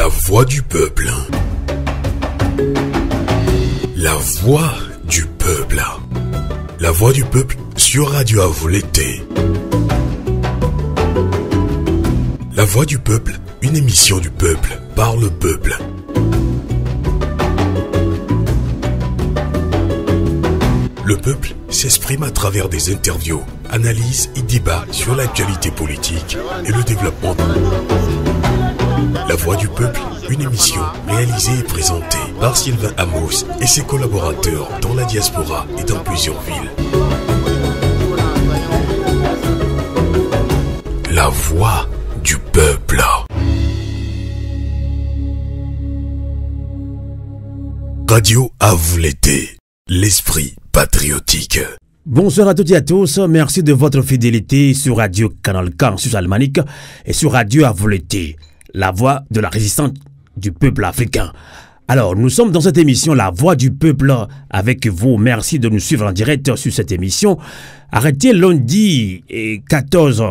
La voix du peuple. La voix du peuple. La voix du peuple sur Radio Avoulété. La voix du peuple, une émission du peuple, par le peuple. Le peuple s'exprime à travers des interviews, analyses et débats sur l'actualité politique et le développement. La voix du peuple, une émission réalisée et présentée par Sylvain Amos et ses collaborateurs dans la diaspora et dans plusieurs villes. La voix du peuple. Radio Avoulété, l'esprit patriotique. Bonsoir à toutes et à tous, merci de votre fidélité sur Radio Canal K sur Almanique et sur Radio Avoulété, la voix de la résistance du peuple africain. Alors, nous sommes dans cette émission, la voix du peuple, avec vous. Merci de nous suivre en direct sur cette émission. Arrêtée lundi 14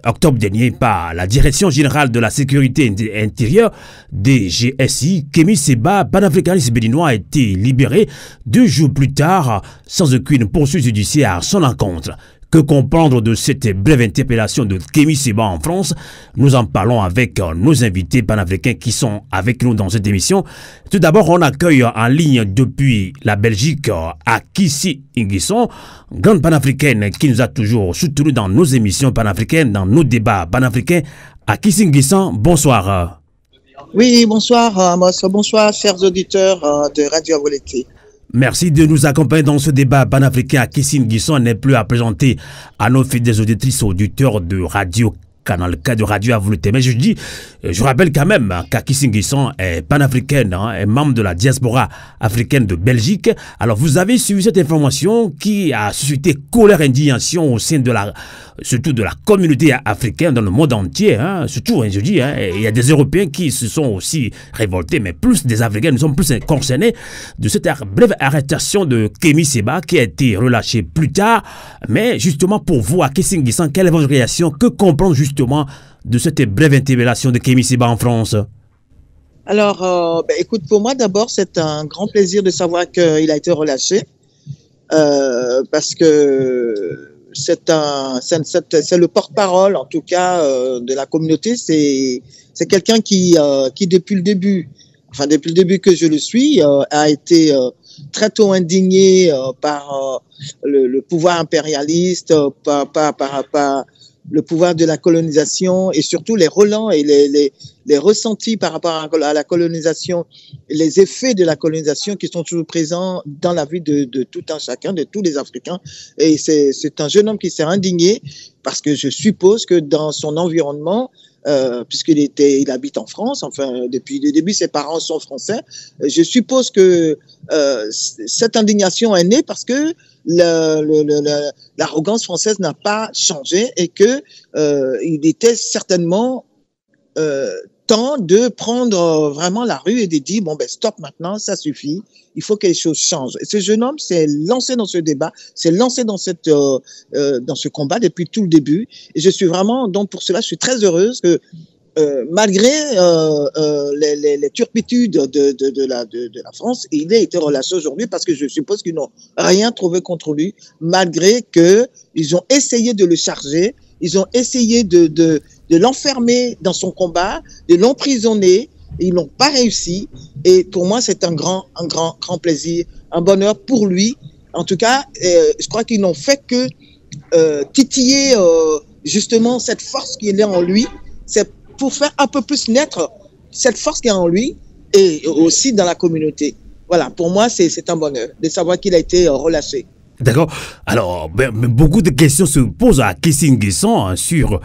octobre dernier par la Direction Générale de la Sécurité Intérieure, DGSI, Kémy Séba, panafricaniste béninois, a été libéré 2 jours plus tard, sans aucune poursuite judiciaire à son encontre. Que comprendre de cette brève interpellation de Kémy Séba en France? Nous en parlons avec nos invités panafricains qui sont avec nous dans cette émission. Tout d'abord, on accueille en ligne depuis la Belgique Akissi Nguisson, grande panafricaine qui nous a toujours soutenus dans nos émissions panafricaines, dans nos débats panafricains. Akissi Nguisson, bonsoir. Oui, bonsoir Amos, bonsoir chers auditeurs de Radio Avoulété. Merci de nous accompagner dans ce débat panafricain. Akissi Nguisson n'est plus à présenter à nos fidèles auditrices et auditeurs de Radio Canal K, de Radio Avoulété. Mais je rappelle quand même qu'Akissi Nguisson est panafricaine, est membre de la diaspora africaine de Belgique. Alors vous avez suivi cette information qui a suscité colère et indignation au sein de surtout de la communauté africaine dans le monde entier. Surtout, il y a des Européens qui se sont aussi révoltés, mais plus des Africains, nous sommes plus concernés de cette brève arrestation de Kémy Séba qui a été relâché plus tard. Mais justement pour vous, Akissi Nguisson, quelle est votre réaction? Que comprendre justement de cette brève interpellation de Kémy Séba en France? Alors, écoute, pour moi d'abord, c'est un grand plaisir de savoir qu'il a été relâché, parce que c'est le porte-parole, en tout cas, de la communauté. C'est quelqu'un qui depuis le début que je le suis, a été très tôt indigné par le pouvoir impérialiste, par le pouvoir de la colonisation et surtout les relents et les ressentis par rapport à la colonisation, les effets de la colonisation qui sont toujours présents dans la vie de tout un chacun, de tous les Africains. Et c'est un jeune homme qui s'est indigné parce que je suppose que dans son environnement, il habite en France, enfin depuis le début ses parents sont français, je suppose que cette indignation est née parce que l'arrogance française n'a pas changé et que il était certainement temps de prendre vraiment la rue et de dire bon ben stop maintenant, ça suffit, il faut que les choses changent. Et ce jeune homme s'est lancé dans ce débat, s'est lancé dans ce combat depuis tout le début. Et je suis vraiment, donc pour cela, je suis très heureuse que malgré les turpitudes de la France, il a été relâché aujourd'hui parce que je suppose qu'ils n'ont rien trouvé contre lui, malgré que ils ont essayé de le charger, ils ont essayé de l'enfermer dans son combat, de l'emprisonner, et ils n'ont pas réussi. Et pour moi, c'est un grand plaisir, un bonheur pour lui. En tout cas, je crois qu'ils n'ont fait que titiller justement cette force qui est en lui. C'est pour faire un peu plus naître cette force qui est en lui et aussi dans la communauté. Voilà, pour moi, c'est un bonheur de savoir qu'il a été relâché. D'accord. Alors, beaucoup de questions se posent à Akissi Nguisson sur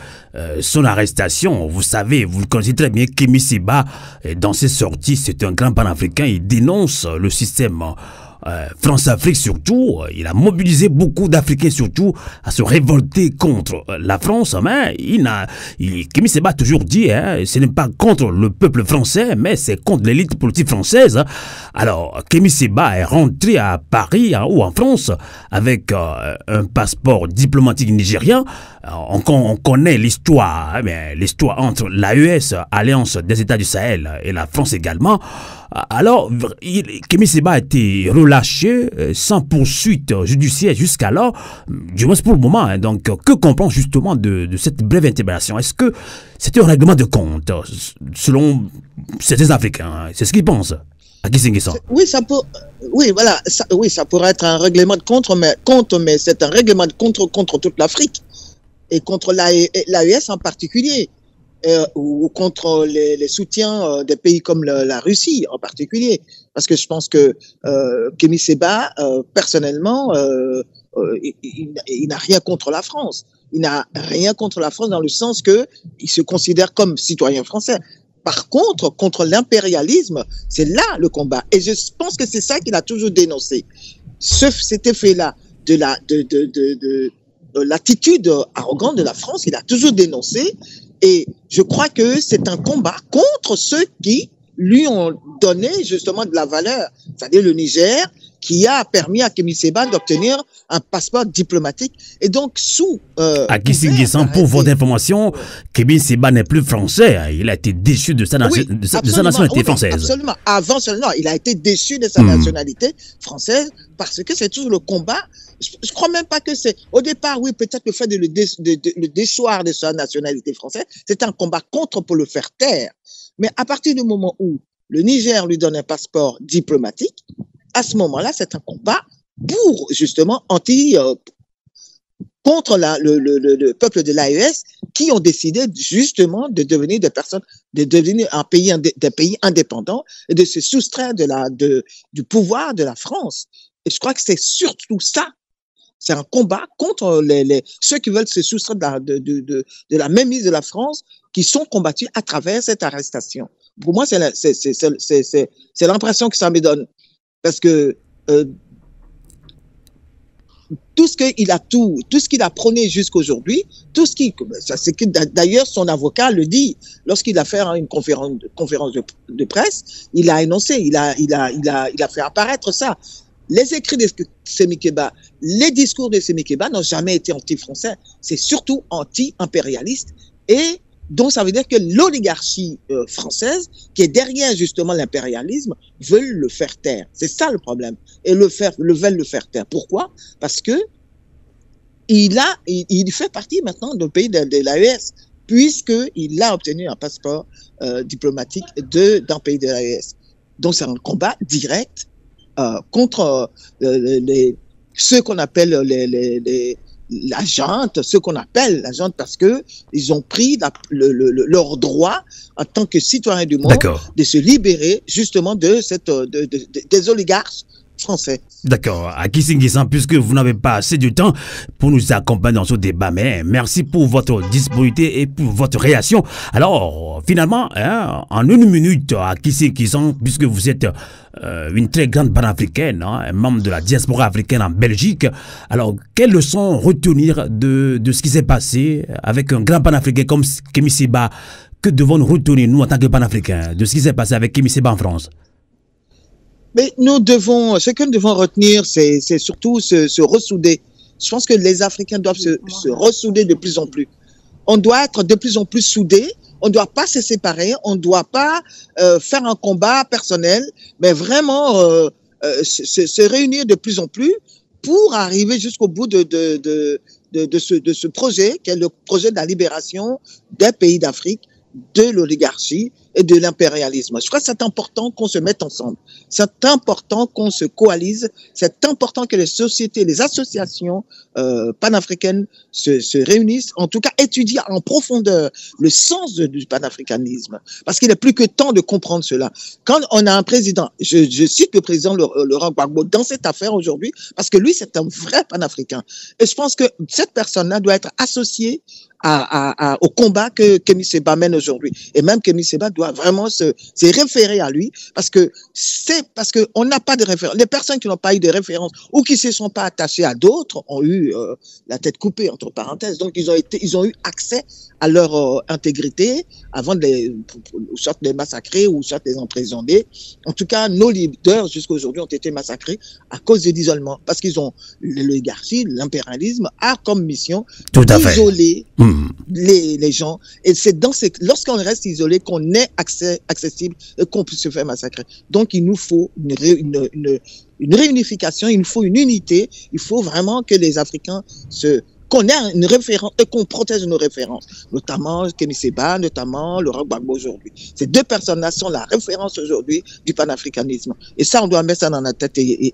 son arrestation. Vous savez, vous le connaissez très bien, Kémy Séba, dans ses sorties, c'est un grand panafricain. Il dénonce le système France-Afrique surtout, il a mobilisé beaucoup d'Africains surtout à se révolter contre la France, mais Kémy Séba a toujours dit, ce n'est pas contre le peuple français, mais c'est contre l'élite politique française. Alors, Kémy Séba est rentré à Paris ou en France avec un passeport diplomatique nigérien. On connaît l'histoire, l'histoire entre l'AES, Alliance des États du Sahel, et la France également. Alors, Kémy Séba a été relâché sans poursuite judiciaire jusqu'alors, du moins pour le moment. Donc, que comprend justement de cette brève interpellation? Est-ce que c'est un règlement de compte, selon certains Africains? C'est ce qu'ils pensent. Oui, ça pourrait être un règlement de compte, mais c'est un règlement de compte contre toute l'Afrique et contre l'AES en particulier. Ou contre les soutiens des pays comme la Russie en particulier. Parce que je pense que Kémy Séba, personnellement, il n'a rien contre la France. Il n'a rien contre la France dans le sens qu'il se considère comme citoyen français. Par contre, contre l'impérialisme, c'est là le combat. Et je pense que c'est ça qu'il a toujours dénoncé. Cet effet-là de l'attitude arrogante de la France, il a toujours dénoncé. Et je crois que c'est un combat contre ceux qui lui ont donné justement de la valeur, c'est-à-dire le Niger, qui a permis à Kémy Séba d'obtenir un passeport diplomatique. Et donc, sous... pour votre information, Kémy Séba n'est plus français. Il a été déchu de sa nationalité française. Absolument. Avant seulement, il a été déchu de sa nationalité française parce que c'est toujours le combat. Je crois même pas que c'est... Au départ, oui, peut-être le fait de le déchoir de sa nationalité française, c'est un combat contre pour le faire taire. Mais à partir du moment où le Niger lui donne un passeport diplomatique, à ce moment-là, c'est un combat pour, justement, contre le peuple de l'AES qui ont décidé, justement, de devenir des pays indépendants et de se soustraire du pouvoir de la France. Et je crois que c'est surtout ça. C'est un combat contre ceux qui veulent se soustraire de la mainmise de la France, qui sont combattus à travers cette arrestation. Pour moi, c'est l'impression que ça me donne. Parce que tout ce qu'il a prôné jusqu'aujourd'hui, c'est que d'ailleurs son avocat le dit lorsqu'il a fait une conférence de presse, il a énoncé, il a fait apparaître ça. Les écrits de Kémy Séba, les discours de Kémy Séba n'ont jamais été anti-français, c'est surtout anti-impérialiste. Et donc ça veut dire que l'oligarchie française, qui est derrière justement l'impérialisme, veut le faire taire. C'est ça le problème. Et veulent le faire taire. Pourquoi? Parce que il fait partie maintenant du pays de l'AES, puisqu'il a obtenu un passeport diplomatique d'un pays de l'AES. Donc c'est un combat direct contre ceux qu'on appelle la junte, parce que ils ont pris leur droit en tant que citoyens du monde de se libérer justement des oligarques français. D'accord. Akissi-Nguessan, puisque vous n'avez pas assez de temps pour nous accompagner dans ce débat, mais merci pour votre disponibilité et pour votre réaction. Alors, finalement, en une minute, Akissi-Nguessan, puisque vous êtes une très grande panafricaine, un membre de la diaspora africaine en Belgique, alors, quelles leçons retenir de ce qui s'est passé avec un grand panafricain comme Kémy Séba? Que devons-nous retenir, nous, en tant que panafricains, de ce qui s'est passé avec Kémy Séba en France? Mais ce que nous devons retenir, c'est surtout se ressouder. Je pense que les Africains doivent se ressouder de plus en plus. On doit être de plus en plus soudés. On ne doit pas se séparer. On ne doit pas faire un combat personnel, mais vraiment se réunir de plus en plus pour arriver jusqu'au bout de ce projet, qui est le projet de la libération des pays d'Afrique, de l'oligarchie et de l'impérialisme. Je crois que c'est important qu'on se mette ensemble. C'est important qu'on se coalise. C'est important que les sociétés, les associations panafricaines se réunissent, en tout cas étudient en profondeur le sens du panafricanisme. Parce qu'il est plus que temps de comprendre cela. Quand on a un président, je cite le président Laurent Gbagbo dans cette affaire aujourd'hui, parce que lui, c'est un vrai panafricain. Et je pense que cette personne-là doit être associée au combat que Kémy Séba mène aujourd'hui. Et même Kémy Séba doit doit vraiment se référer à lui, parce que on n'a pas de référence. Les personnes qui n'ont pas eu de référence ou qui se sont pas attachées à d'autres ont eu la tête coupée, entre parenthèses. Donc ils ont eu accès à leur intégrité avant soit de les massacrer ou soit de les emprisonner. En tout cas, nos leaders jusqu'à aujourd'hui ont été massacrés à cause de l'isolement, parce qu'ils ont l'oligarchie, l'impérialisme a comme mission d'isoler les gens. Et c'est lorsqu'on reste isolé qu'on est accessible et qu'on puisse se faire massacrer. Donc il nous faut une réunification, il nous faut une unité, il faut vraiment que les Africains qu'on ait une référence et qu'on protège nos références, notamment Kémy Séba, notamment Laurent Gbagbo aujourd'hui. Ces deux personnes-là sont la référence aujourd'hui du panafricanisme. Et ça, on doit mettre ça dans la tête et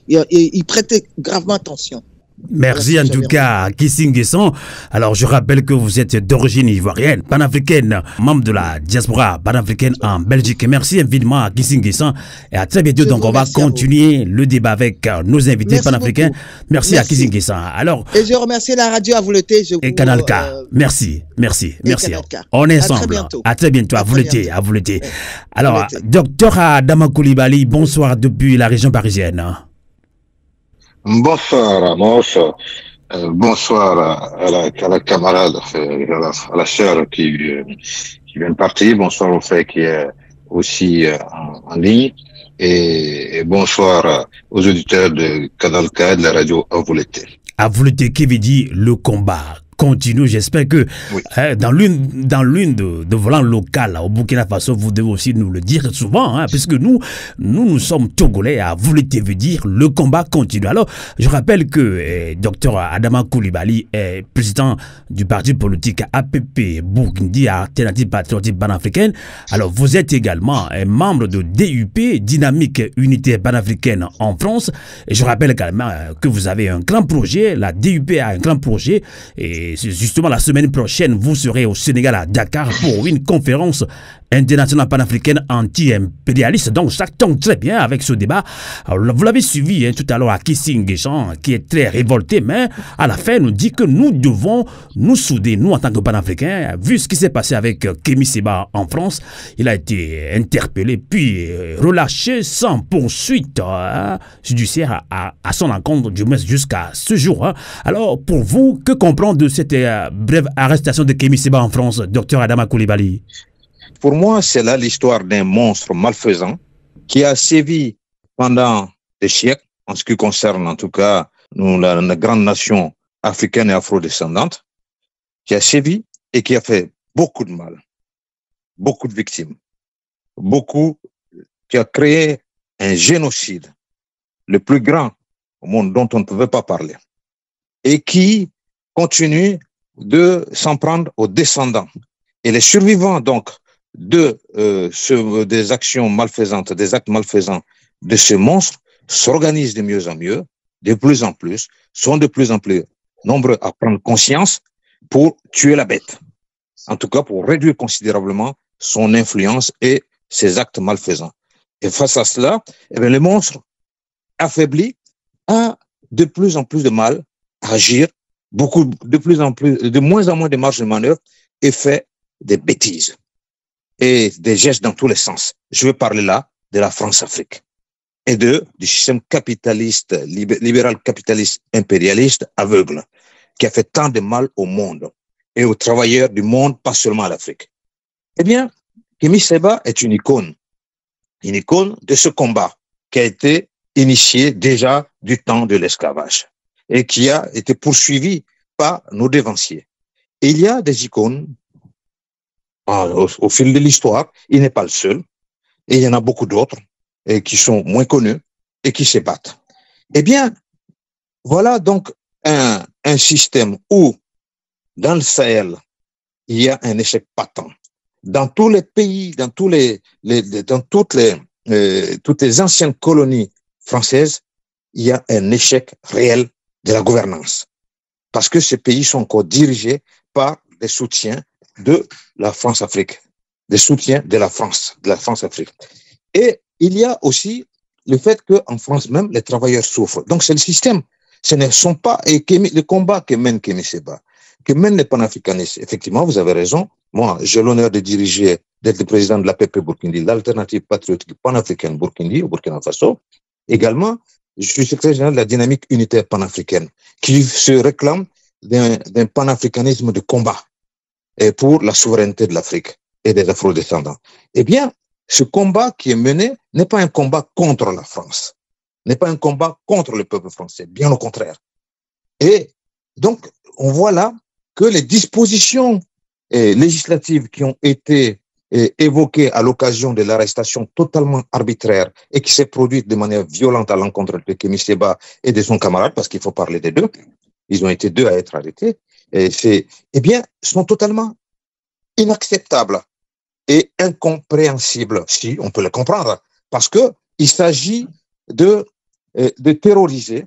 y prêter gravement attention. Merci en tout cas, Kissi Nguessan. Alors, je rappelle que vous êtes d'origine ivoirienne, panafricaine, membre de la diaspora panafricaine en Belgique. Merci infiniment à Kissi Nguessan et à très bientôt. Donc, on va continuer le débat avec nos invités panafricains. Merci à Kissi Nguessan. Alors, et je remercie la radio à Vouleté. Et Canal K. Merci. On est ensemble. À très bientôt. À Vouleté. Alors, docteur Adama Coulibaly, bonsoir depuis la région parisienne. Bonsoir Amos, bonsoir à la camarade, à la sœur qui vient de partir, bonsoir au frère qui est aussi en ligne, et bonsoir aux auditeurs de Canal K de la radio à Vouleté. À Vouleté, qui veut dire le combat continue. J'espère que oui. Dans l'une de vos langues locales au Burkina Faso, vous devez aussi nous le dire souvent, puisque nous sommes Togolais. À Vouleté veut dire le combat continue. Alors, je rappelle que Dr Adama Coulibaly est président du parti politique APP Burkindi, Alternative Patriotique Panafricaine. Alors, vous êtes également membre de DUP, Dynamique Unité Panafricaine en France. Et je rappelle également que vous avez un grand projet, la DUP a un grand projet, et justement la semaine prochaine, vous serez au Sénégal à Dakar pour une conférence internationale panafricaine anti-impérialiste. Donc ça tombe très bien avec ce débat. Alors, vous l'avez suivi tout à l'heure à Kissi Nguessan, qui est très révolté, mais à la fin nous dit que nous devons nous souder, nous en tant que panafricains. Vu ce qui s'est passé avec Kémy Séba en France, il a été interpellé puis relâché sans poursuite judiciaire à son encontre, du moins jusqu'à ce jour. Alors pour vous, que comprendre de cette brève arrestation de Kémy Séba en France, docteur Adama Coulibaly? Pour moi, c'est là l'histoire d'un monstre malfaisant qui a sévi pendant des siècles, en ce qui concerne en tout cas nous, la grande nation africaine et afro-descendante, qui a sévi et qui a fait beaucoup de mal, beaucoup de victimes, qui a créé un génocide, le plus grand au monde dont on ne pouvait pas parler, et qui continue de s'en prendre aux descendants. Et les survivants, donc, des actions malfaisantes, des actes malfaisants de ce monstre s'organisent de mieux en mieux, de plus en plus, sont de plus en plus nombreux à prendre conscience pour tuer la bête. En tout cas, pour réduire considérablement son influence et ses actes malfaisants. Et face à cela, le monstre affaibli a de plus en plus de mal à agir, de moins en moins de marge de manœuvre et fait des bêtises et des gestes dans tous les sens. Je veux parler là de la France-Afrique et du système capitaliste, libéral capitaliste impérialiste aveugle qui a fait tant de mal au monde et aux travailleurs du monde, pas seulement à l'Afrique. Eh bien, Kémy Séba est une icône de ce combat qui a été initié déjà du temps de l'esclavage et qui a été poursuivi par nos dévanciers. Et il y a des icônes au fil de l'histoire, il n'est pas le seul, et il y en a beaucoup d'autres qui sont moins connus et qui se battent. Eh bien, voilà donc un système où, dans le Sahel, il y a un échec patent. Dans tous les pays, dans toutes les anciennes colonies françaises, il y a un échec réel de la gouvernance. Parce que ces pays sont encore dirigés par des soutiens de la France-Afrique, des soutiens de la France-Afrique. Et il y a aussi le fait qu'en France même, les travailleurs souffrent. Donc c'est le système. Ce ne sont pas le combat que mène Kémy Séba, que mènent les panafricanistes. Effectivement, vous avez raison. Moi, j'ai l'honneur de diriger d'être le président de l'APP Burkindi, l'alternative patriotique panafricaine Burkindi, au Burkina Faso. Également, je suis secrétaire général de la dynamique unitaire panafricaine, qui se réclame d'un panafricanisme de combat et pour la souveraineté de l'Afrique et des afro-descendants. Eh bien, ce combat qui est mené n'est pas un combat contre la France, n'est pas un combat contre le peuple français, bien au contraire. Et donc, on voit là que les dispositions législatives qui ont été évoquées à l'occasion de l'arrestation totalement arbitraire et qui s'est produite de manière violente à l'encontre de Kémy Séba et de son camarade, parce qu'il faut parler des deux, ils ont été deux à être arrêtés, eh bien, sont totalement inacceptables et incompréhensibles, si on peut le comprendre, parce que il s'agit de terroriser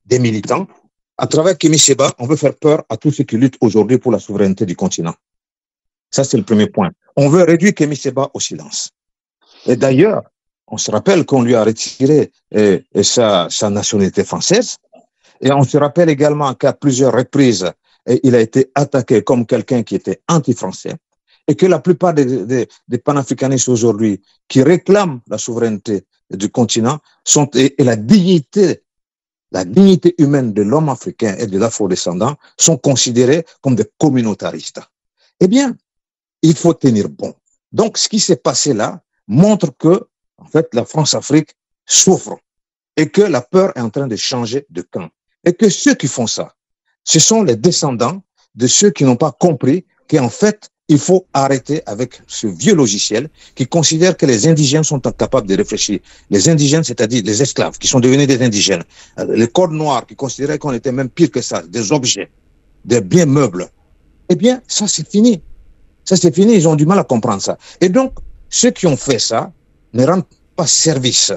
des militants. À travers Kémy Séba, on veut faire peur à tous ceux qui luttent aujourd'hui pour la souveraineté du continent. Ça, c'est le premier point. On veut réduire Kémy Séba au silence. Et d'ailleurs, on se rappelle qu'on lui a retiré sa nationalité française. Et on se rappelle également qu'à plusieurs reprises, il a été attaqué comme quelqu'un qui était anti-français. Et que la plupart des panafricanistes aujourd'hui qui réclament la souveraineté du continent et la dignité humaine de l'homme africain et de l'afro-descendant sont considérés comme des communautaristes. Eh bien, il faut tenir bon. Donc, ce qui s'est passé là montre que, en fait, la France-Afrique souffre et que la peur est en train de changer de camp. Et que ceux qui font ça, ce sont les descendants de ceux qui n'ont pas compris qu'en fait, il faut arrêter avec ce vieux logiciel qui considère que les indigènes sont incapables de réfléchir. Les indigènes, c'est-à-dire les esclaves qui sont devenus des indigènes. Les codes noirs qui considéraient qu'on était même pire que ça, des objets, des biens meubles. Eh bien, ça c'est fini. Ça c'est fini, ils ont du mal à comprendre ça. Et donc, ceux qui ont fait ça ne rendent pas service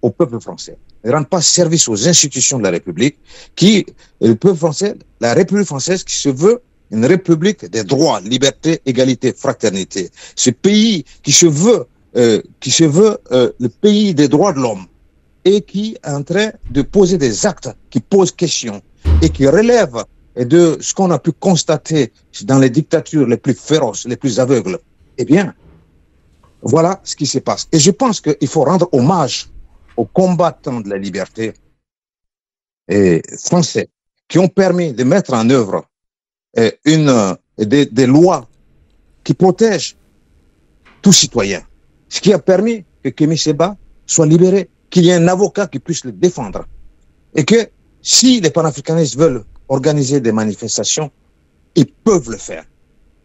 au peuple français, ne rendent pas service aux institutions de la République, le peuple français, la République française qui se veut une république des droits, liberté, égalité, fraternité. Ce pays qui se veut le pays des droits de l'homme et qui est en train de poser des actes qui posent question et qui relèvent de ce qu'on a pu constater dans les dictatures les plus féroces, les plus aveugles. Eh bien, voilà ce qui se passe. Et je pense qu'il faut rendre hommage aux combattants de la liberté français qui ont permis de mettre en œuvre des lois qui protègent tout citoyen. Ce qui a permis que Kémy Séba soit libéré, qu'il y ait un avocat qui puisse le défendre. Et que si les panafricanistes veulent organiser des manifestations, ils peuvent le faire.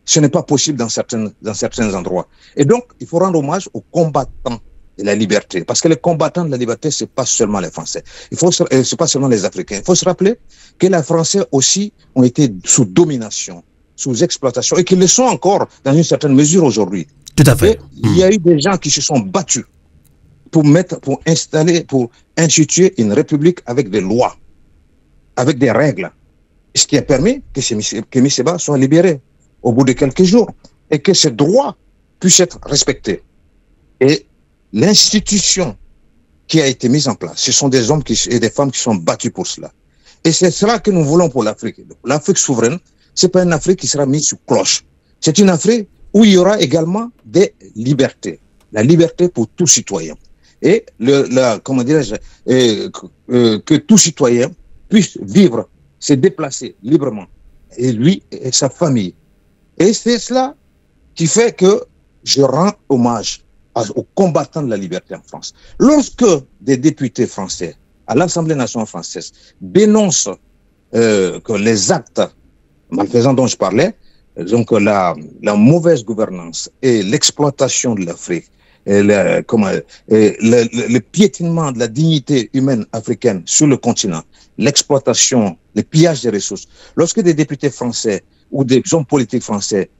Ce n'est pas possible dans certains endroits. Et donc, il faut rendre hommage aux combattants de la liberté. Parce que les combattants de la liberté, c'est pas seulement les Français. C'est pas seulement les Africains. Il faut se rappeler que les Français aussi ont été sous domination, sous exploitation, et qu'ils le sont encore dans une certaine mesure aujourd'hui. Tout à fait. Il y a eu des gens qui se sont battus pour instituer une république avec des lois, avec des règles. Ce qui a permis que Kémy Séba soit libéré au bout de quelques jours et que ses droits puissent être respectés. Et l'institution qui a été mise en place, ce sont des hommes et des femmes qui sont battus pour cela. Et c'est cela que nous voulons pour l'Afrique. L'Afrique souveraine, c'est pas une Afrique qui sera mise sous cloche. C'est une Afrique où il y aura également des libertés. La liberté pour tout citoyen. Et que tout citoyen puisse vivre, se déplacer librement. Et lui et sa famille. Et c'est cela qui fait que je rends hommage aux combattants de la liberté en France. Lorsque des députés français à l'Assemblée nationale française dénoncent que les actes malfaisants dont je parlais, donc la mauvaise gouvernance et l'exploitation de l'Afrique, le piétinement de la dignité humaine africaine sur le continent, l'exploitation, le pillage des ressources, lorsque des députés français ou des hommes politiques français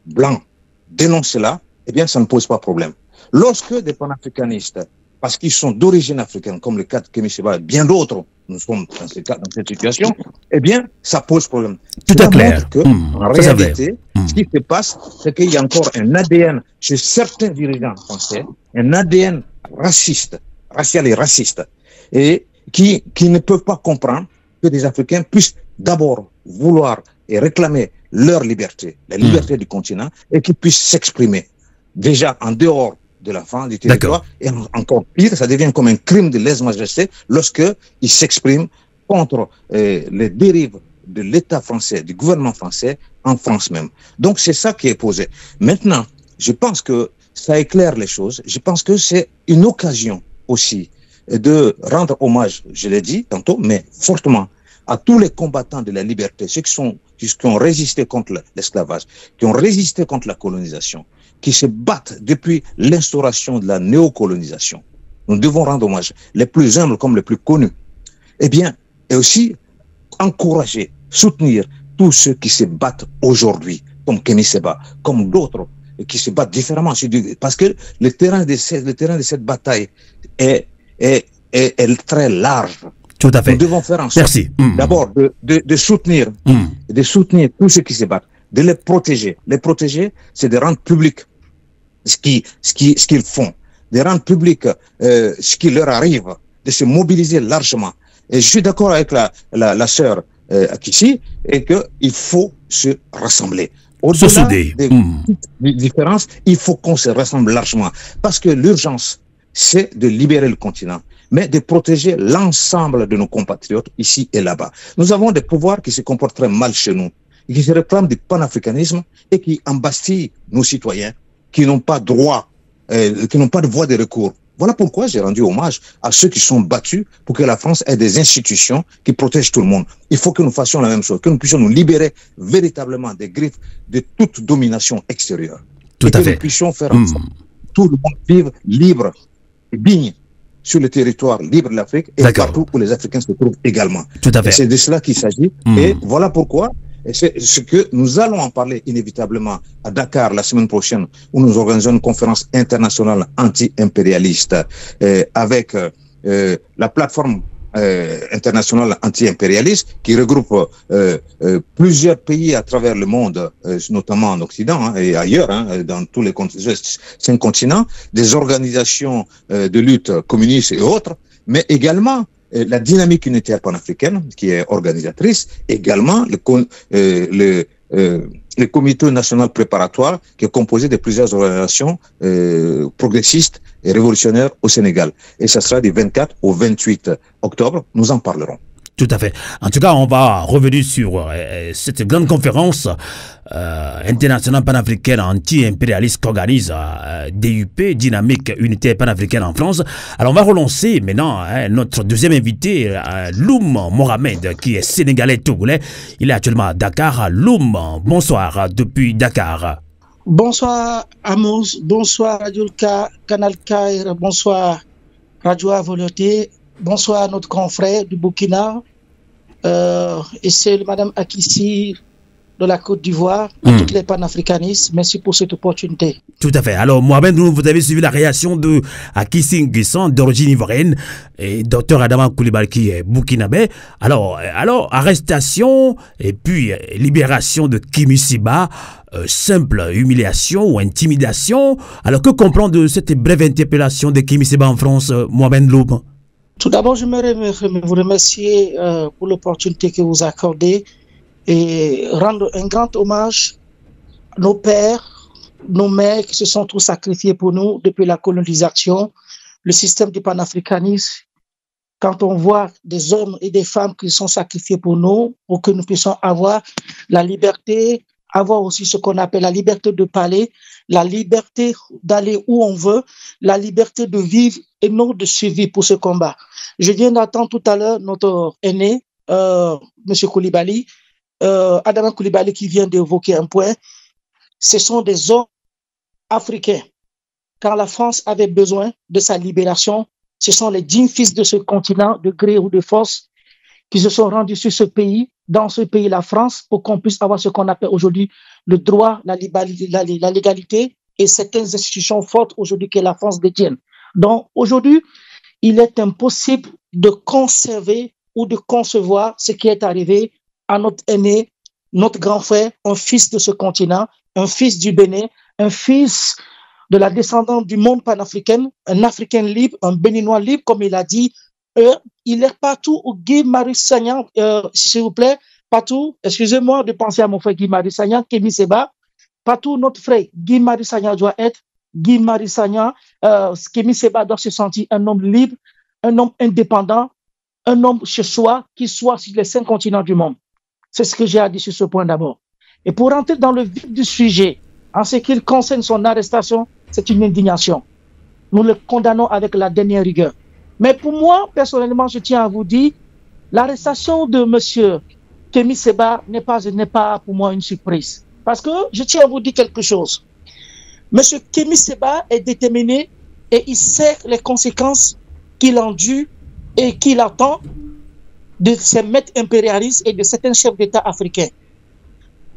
blancs dénoncent cela, eh bien ça ne pose pas problème. Lorsque des panafricanistes, parce qu'ils sont d'origine africaine, comme le cas de Kémy Séba et bien d'autres, nous sommes dans cette situation, eh bien, ça pose problème. Tout est clair. En réalité, ce qui se passe, c'est qu'il y a encore un ADN chez certains dirigeants français, un ADN raciste, racial et raciste, et qui ne peuvent pas comprendre que des Africains puissent d'abord vouloir et réclamer leur liberté, la liberté du continent, et qu'ils puissent s'exprimer déjà en dehors de la France, du territoire, et encore pire, ça devient comme un crime de lèse-majesté lorsqu'ils s'expriment contre les dérives de l'État français, du gouvernement français, en France même. Donc c'est ça qui est posé. Maintenant, je pense que ça éclaire les choses. Je pense que c'est une occasion aussi de rendre hommage, je l'ai dit tantôt, mais fortement, à tous les combattants de la liberté, ceux qui ont résisté contre l'esclavage, qui ont résisté contre la colonisation, qui se battent depuis l'instauration de la néocolonisation. Nous devons rendre hommage, les plus humbles comme les plus connus. Eh bien, et aussi encourager, soutenir tous ceux qui se battent aujourd'hui, comme Kémy Séba, comme d'autres qui se battent différemment. Parce que le terrain de cette bataille est très large. Tout à fait. Nous devons faire en sorte, d'abord, de soutenir tous ceux qui se battent, de les protéger. Les protéger, c'est de rendre public ce qu'ils font, de rendre public ce qui leur arrive, de se mobiliser largement. Et je suis d'accord avec la sœur Akissi, et qu'il faut se rassembler. Au-delà des différences, il faut qu'on se rassemble largement. Parce que l'urgence, c'est de libérer le continent, mais de protéger l'ensemble de nos compatriotes ici et là-bas. Nous avons des pouvoirs qui se comportent très mal chez nous, qui se réclament du panafricanisme et qui embastillent nos citoyens, qui n'ont pas droit, qui n'ont pas de voie de recours. Voilà pourquoi j'ai rendu hommage à ceux qui sont battus pour que la France ait des institutions qui protègent tout le monde. Il faut que nous fassions la même chose, que nous puissions nous libérer véritablement des griffes de toute domination extérieure. Tout à fait. Que nous puissions faire en sorte que tout le monde vive libre et digne sur le territoire libre de l'Afrique et partout où les Africains se trouvent également. Tout à fait. C'est de cela qu'il s'agit. Et voilà pourquoi, et c'est ce que nous allons en parler inévitablement à Dakar la semaine prochaine, où nous organisons une conférence internationale anti-impérialiste avec la plateforme internationale anti-impérialiste qui regroupe plusieurs pays à travers le monde, notamment en Occident et ailleurs, dans tous les 5 continents, des organisations de lutte communistes et autres, mais également la dynamique unitaire panafricaine qui est organisatrice, également le comité national préparatoire qui est composé de plusieurs organisations progressistes et révolutionnaires au Sénégal. Et ça sera du 24 au 28 octobre, nous en parlerons. Tout à fait. En tout cas, on va revenir sur cette grande conférence internationale panafricaine anti-impérialiste qu'organise DUP, Dynamique Unitaire Panafricaine en France. Alors, on va relancer maintenant notre deuxième invité, Loum Mohamed, qui est sénégalais togolais. Il est actuellement à Dakar. Loum, bonsoir depuis Dakar. Bonsoir Amos, bonsoir Radio Canal K, bonsoir Radio à Volonté. Bonsoir notre confrère du Burkina et c'est Madame Akissi de la Côte d'Ivoire, à toutes les panafricanistes. Merci pour cette opportunité. Tout à fait. Alors, Mohamed, vous avez suivi la réaction de Akissi Nguessan, d'origine ivoirienne, et Dr Adama Coulibaly, qui est burkinabé. Alors, arrestation et puis libération de Kémy Séba, simple humiliation ou intimidation. Alors, que comprendre de cette brève interpellation de Kémy Séba en France, Mohamed Loum? Tout d'abord, je voudrais vous remercier pour l'opportunité que vous accordez et rendre un grand hommage à nos pères, nos mères qui se sont tous sacrifiés pour nous depuis la colonisation, le système du panafricanisme. Quand on voit des hommes et des femmes qui sont sacrifiés pour nous, pour que nous puissions avoir la liberté, avoir aussi ce qu'on appelle la liberté de parler, la liberté d'aller où on veut, la liberté de vivre et non de survivre pour ce combat. Je viens d'entendre tout à l'heure notre aîné, M. Coulibaly, Adama Coulibaly, qui vient d'évoquer un point. Ce sont des hommes africains. Quand la France avait besoin de sa libération, ce sont les dignes fils de ce continent, de gré ou de force, qui se sont rendus sur ce pays, dans ce pays, la France, pour qu'on puisse avoir ce qu'on appelle aujourd'hui le droit, la légalité et certaines institutions fortes aujourd'hui que la France détient. Donc aujourd'hui, il est impossible de conserver ou de concevoir ce qui est arrivé à notre aîné, notre grand frère, un fils de ce continent, un fils du Bénin, un fils de la descendance du monde panafricain, un Africain libre, un Béninois libre, comme il a dit. Il est partout où Guy Marius Sagna, s'il vous plaît, Partout, excusez-moi de penser à mon frère Guy Marius Sagna, Kémy Séba, partout notre frère Guy Marius Sagna doit être, Guy Marius Sagna, Kémy Séba doit se sentir un homme libre, un homme indépendant, un homme chez soi, qui soit sur les 5 continents du monde. C'est ce que j'ai à dire sur ce point d'abord. Et pour rentrer dans le vif du sujet, en ce qui concerne son arrestation, c'est une indignation. Nous le condamnons avec la dernière rigueur. Mais pour moi, personnellement, je tiens à vous dire, l'arrestation de M. Kémy Séba n'est pas pour moi une surprise. Parce que je tiens à vous dire quelque chose. M. Kémy Séba est déterminé et il sait les conséquences qu'il endure et qu'il attend de ces maîtres impérialistes et de certains chefs d'État africains.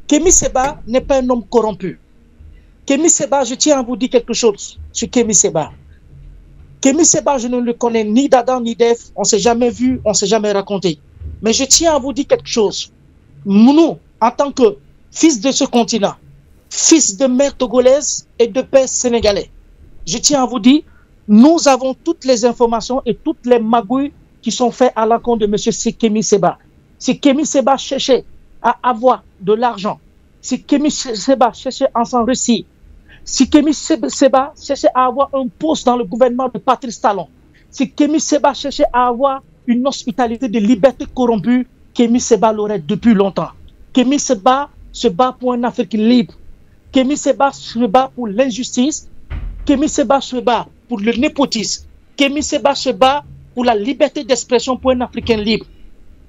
Kémy Séba n'est pas un homme corrompu. Kémy Séba, je tiens à vous dire quelque chose sur Kémy Séba. Kémy Séba, je ne le connais ni d'Adam ni d'Ève, on ne s'est jamais vu, on ne s'est jamais raconté. Mais je tiens à vous dire quelque chose. Nous, en tant que fils de ce continent, fils de mère togolaise et de père sénégalais, je tiens à vous dire, nous avons toutes les informations et toutes les magouilles qui sont faites à l'encontre de M. Kémy Séba. Si Kémy Séba cherchait à avoir de l'argent, si Kémy Séba cherchait à s'en réciter, si Kémy Séba cherchait à avoir un poste dans le gouvernement de Patrice Talon, si Kémy Séba cherchait à avoir une hospitalité de liberté corrompue, Kémy Séba l'aurait depuis longtemps. Kémy Séba se bat pour une Afrique libre. Kémy Séba se bat pour l'injustice. Kémy Séba se bat pour le népotisme. Kémy Séba se bat pour la liberté d'expression pour un Africain libre.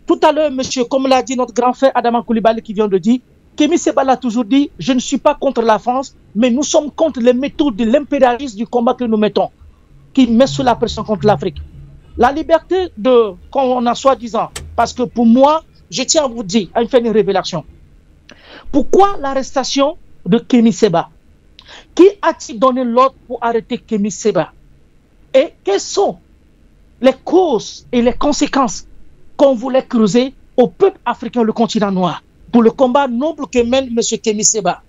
Tout à l'heure, monsieur, comme l'a dit notre grand frère Adama Coulibaly qui vient de dire, Kémy Séba l'a toujours dit, je ne suis pas contre la France, mais nous sommes contre les méthodes de l'impérialisme du combat que nous mettons, qui met sous la pression contre l'Afrique. La liberté qu'on a soi-disant, parce que pour moi, je tiens à vous dire, à faire une révélation. Pourquoi l'arrestation de Kémy Séba? Qui a-t-il donné l'ordre pour arrêter Kémy Séba? Et quelles sont les causes et les conséquences qu'on voulait creuser au peuple africain, le continent noir, pour le combat noble que mène M. Kémy Séba?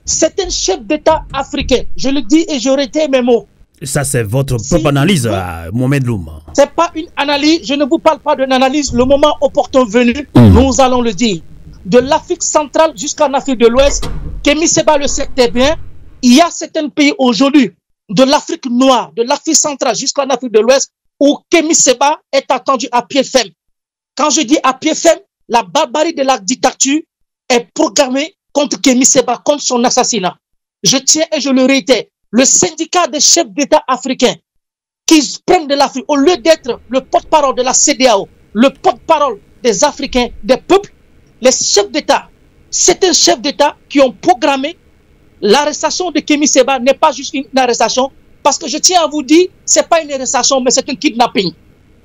C'est un chef d'État africain, je le dis et je retiens mes mots. Ça, c'est votre propre analyse, Mohamed Loum. Ce n'est pas une analyse, je ne vous parle pas d'une analyse. Le moment opportun venu, nous allons le dire. De l'Afrique centrale jusqu'en Afrique de l'Ouest, Kémy Séba le sait très bien. Il y a certains pays aujourd'hui, de l'Afrique noire, de l'Afrique centrale jusqu'en Afrique de l'Ouest, où Kémy Séba est attendu à pied ferme. Quand je dis à pied ferme, la barbarie de la dictature est programmée contre Kémy Séba, contre son assassinat. Je tiens et je le réitère. Le syndicat des chefs d'État africains qui prennent de l'Afrique, au lieu d'être le porte-parole de la CEDEAO, le porte-parole des Africains, des peuples, les chefs d'État, certains chefs d'État qui ont programmé l'arrestation de Kémy Séba n'est pas juste une arrestation, parce que je tiens à vous dire, ce n'est pas une arrestation, mais c'est un kidnapping.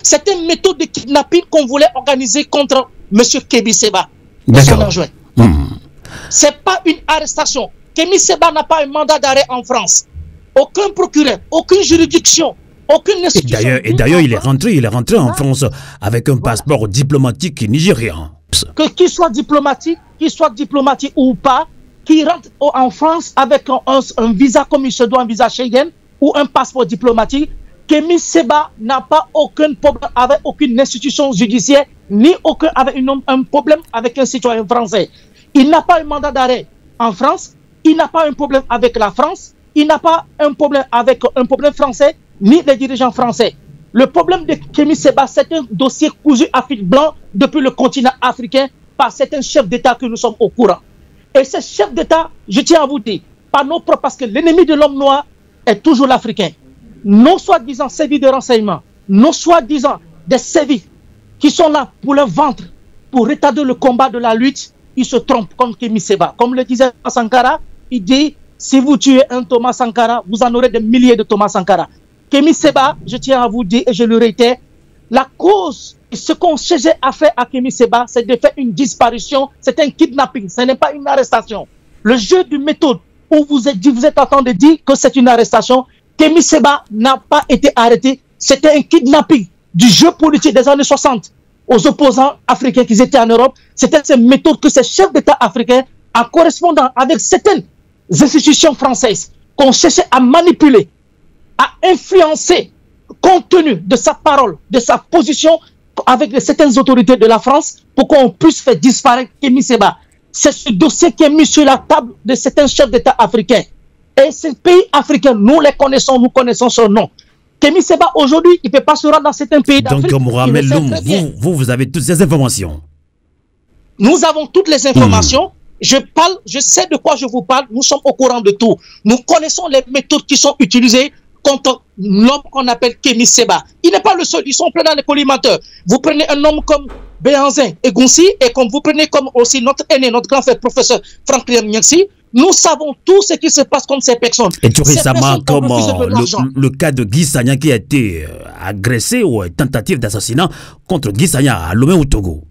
C'est une méthode de kidnapping qu'on voulait organiser contre M. Kémy Séba. Ce n'est pas une arrestation. Kémy Séba n'a pas un mandat d'arrêt en France. Aucun procureur, aucune juridiction, aucune institution. Et d'ailleurs, il est rentré en France avec un passeport diplomatique nigérian. Qu'il soit diplomatique ou pas, qu'il rentre en France avec un visa comme il se doit, un visa Schengen ou un passeport diplomatique, Kémy Séba n'a pas aucun problème avec aucune institution judiciaire, ni un problème avec un citoyen français. Il n'a pas un mandat d'arrêt en France, il n'a pas un problème avec la France, il n'a pas un problème avec un problème français, ni les dirigeants français. Le problème de Kémy Séba, c'est un dossier cousu à fil blanc depuis le continent africain par certains chefs d'État que nous sommes au courant. Et ces chefs d'État, je tiens à vous dire, pas nos propres, parce que l'ennemi de l'homme noir est toujours l'Africain. Nos soi-disant services de renseignement, nos soi-disant des services qui sont là pour le ventre, pour retarder le combat de la lutte, ils se trompent comme Kémy Séba. Comme le disait Sankara, il dit, si vous tuez un Thomas Sankara, vous en aurez des milliers de Thomas Sankara. Kémy Séba, je tiens à vous dire, et je le réitère, la cause, ce qu'on cherchait à faire à Kémy Séba, c'est de faire une disparition, c'est un kidnapping, ce n'est pas une arrestation. Le jeu de méthode où vous êtes en train de dire que c'est une arrestation, Kémy Séba n'a pas été arrêté, c'était un kidnapping du jeu politique des années 60 aux opposants africains qui étaient en Europe. C'était ces méthodes que ces chefs d'État africains, en correspondant avec certaines institutions françaises, qu'on cherchait à manipuler, à influencer, compte tenu de sa parole, de sa position, avec certaines autorités de la France pour qu'on puisse faire disparaître Kémy Séba. C'est ce dossier qui est mis sur la table de certains chefs d'État africains. Et ces pays africains, nous les connaissons, nous connaissons son nom. Kémy Séba, aujourd'hui, il ne peut pas se rendre dans certains pays d'Afrique. Donc, Mohamed Loum, vous avez toutes ces informations. Nous avons toutes les informations. Je sais de quoi je vous parle. Nous sommes au courant de tout. Nous connaissons les méthodes qui sont utilisées contre l'homme qu'on appelle Kémy Séba. Il n'est pas le seul. Ils sont pleins dans les collimateurs. Vous prenez un homme comme Béhanzin et Gounsi, et comme vous prenez comme aussi notre aîné, notre grand frère, professeur Franklin Nyangsi. Nous savons tout ce qui se passe contre ces personnes. Et tout récemment, comme le cas de Guy Sagna qui a été agressé ou tentative d'assassinat contre Guy Sagna à Lomé au Togo.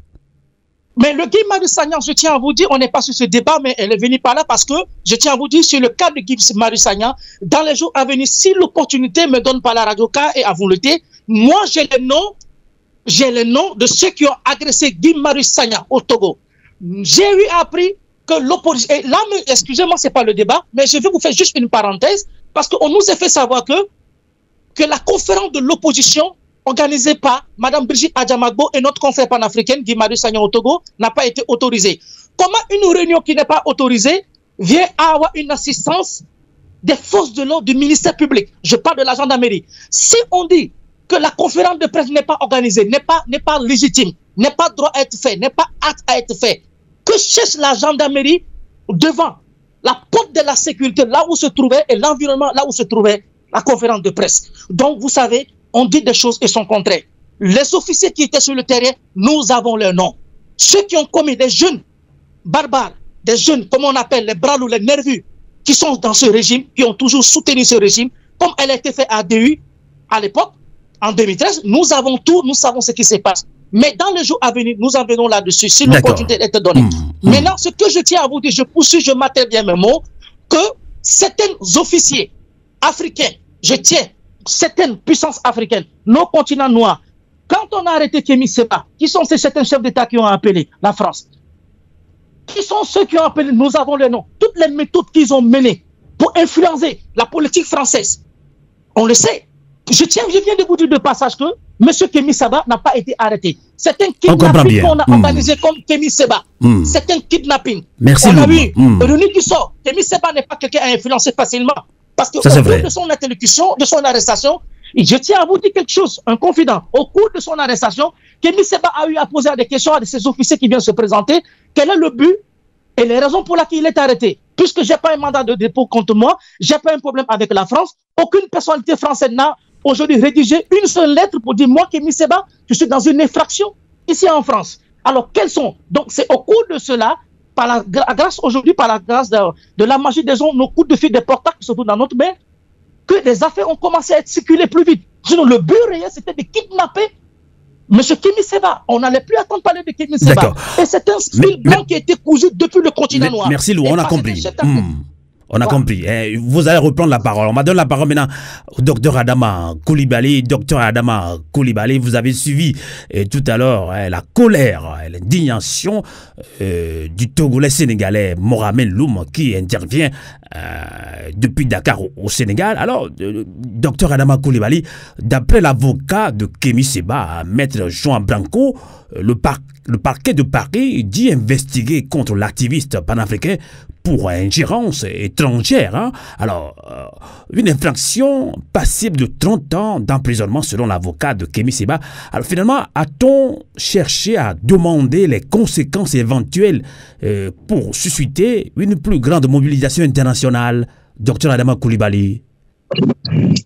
Mais le Guy Marius Sagna, je tiens à vous dire, on n'est pas sur ce débat, mais elle est venue par là parce que je tiens à vous dire, sur le cas de Guy Marius Sagna, dans les jours à venir, si l'opportunité me donne par la radio K et à vous le dire, moi j'ai les noms de ceux qui ont agressé Guy Marius Sagna au Togo. J'ai eu appris que l'opposition, et là, excusez-moi, c'est pas le débat, mais je vais vous faire juste une parenthèse, parce qu'on nous a fait savoir que la conférence de l'opposition organisée par Mme Brigitte Adjamagbo et notre confrère panafricaine, Guy Marius Sagna au Togo, n'a pas été autorisée. Comment une réunion qui n'est pas autorisée vient à avoir une assistance des forces de l'ordre du ministère public? Je parle de la gendarmerie. Si on dit que la conférence de presse n'est pas organisée, n'est pas légitime, n'est pas droit à être fait, n'est pas apte à être fait, que cherche la gendarmerie devant la porte de la sécurité, là où se trouvait, et l'environnement, là où se trouvait la conférence de presse? Donc, vous savez, on dit des choses et son contraire. Les officiers qui étaient sur le terrain, nous avons leurs noms. Ceux qui ont commis des jeunes barbares, des jeunes, comme on appelle les bras lourds, les nerveux, qui sont dans ce régime, qui ont toujours soutenu ce régime, comme elle a été faite à DU à l'époque, en 2013, nous avons tout, nous savons ce qui se passe. Mais dans les jours à venir, nous en venons là-dessus, si l'opportunité est donnée. Maintenant, ce que je tiens à vous dire, je poursuis, je m'attelle bien mes mots, que certains officiers africains, je tiens, certaines puissances africaines, nos continents noirs, quand on a arrêté Kémy Séba, qui sont ces certains chefs d'État qui ont appelé la France? Qui sont ceux qui ont appelé? Nous avons les noms. Toutes les méthodes qu'ils ont menées pour influencer la politique française, on le sait. Je viens de vous dire de passage que M. Kémy Séba n'a pas été arrêté. C'est un kidnapping qu'on a organisé comme Kémy Séba. C'est un kidnapping. Merci. On a vu René qui sort. Kémy Séba n'est pas quelqu'un à influencer facilement. Parce que au cours de son interlocution, de son arrestation, je tiens à vous dire quelque chose, un confident. Au cours de son arrestation, Kémy Séba a eu à poser des questions à ces officiers qui viennent se présenter. Quel est le but et les raisons pour lesquelles il est arrêté? Puisque je n'ai pas un mandat de dépôt contre moi, je n'ai pas un problème avec la France, aucune personnalité française n'a aujourd'hui rédigé une seule lettre pour dire moi, Kémy Séba, je suis dans une infraction ici en France. Alors, quels sont? Donc, c'est au cours de cela, par la grâce aujourd'hui, par la grâce de la magie des ondes, nos coups de fil des portables qui se trouvent dans notre main, que les affaires ont commencé à être circulées plus vite. Sinon, le but réel, c'était de kidnapper M. Kémy Séba. On n'allait plus attendre parler de Kémy Séba. Et c'est un fil blanc qui a été cousu depuis le continent noir. Merci Lou, on a compris. On a compris. Vous allez reprendre la parole. On m'a donné la parole maintenant au docteur Adama Coulibaly. Docteur Adama Coulibaly, vous avez suivi tout à l'heure la colère, l'indignation du Togolais sénégalais Mohamed Loum qui intervient depuis Dakar au Sénégal. Alors, docteur Adama Coulibaly, d'après l'avocat de Kémy Séba, maître Jean Branco, le parquet de Paris dit investiguer contre l'activiste panafricain pour ingérence étrangère. Alors, une infraction passible de 30 ans d'emprisonnement selon l'avocat de Kémy Séba. Alors finalement, a-t-on cherché à demander les conséquences éventuelles pour susciter une plus grande mobilisation internationale? Docteur Adama Coulibaly.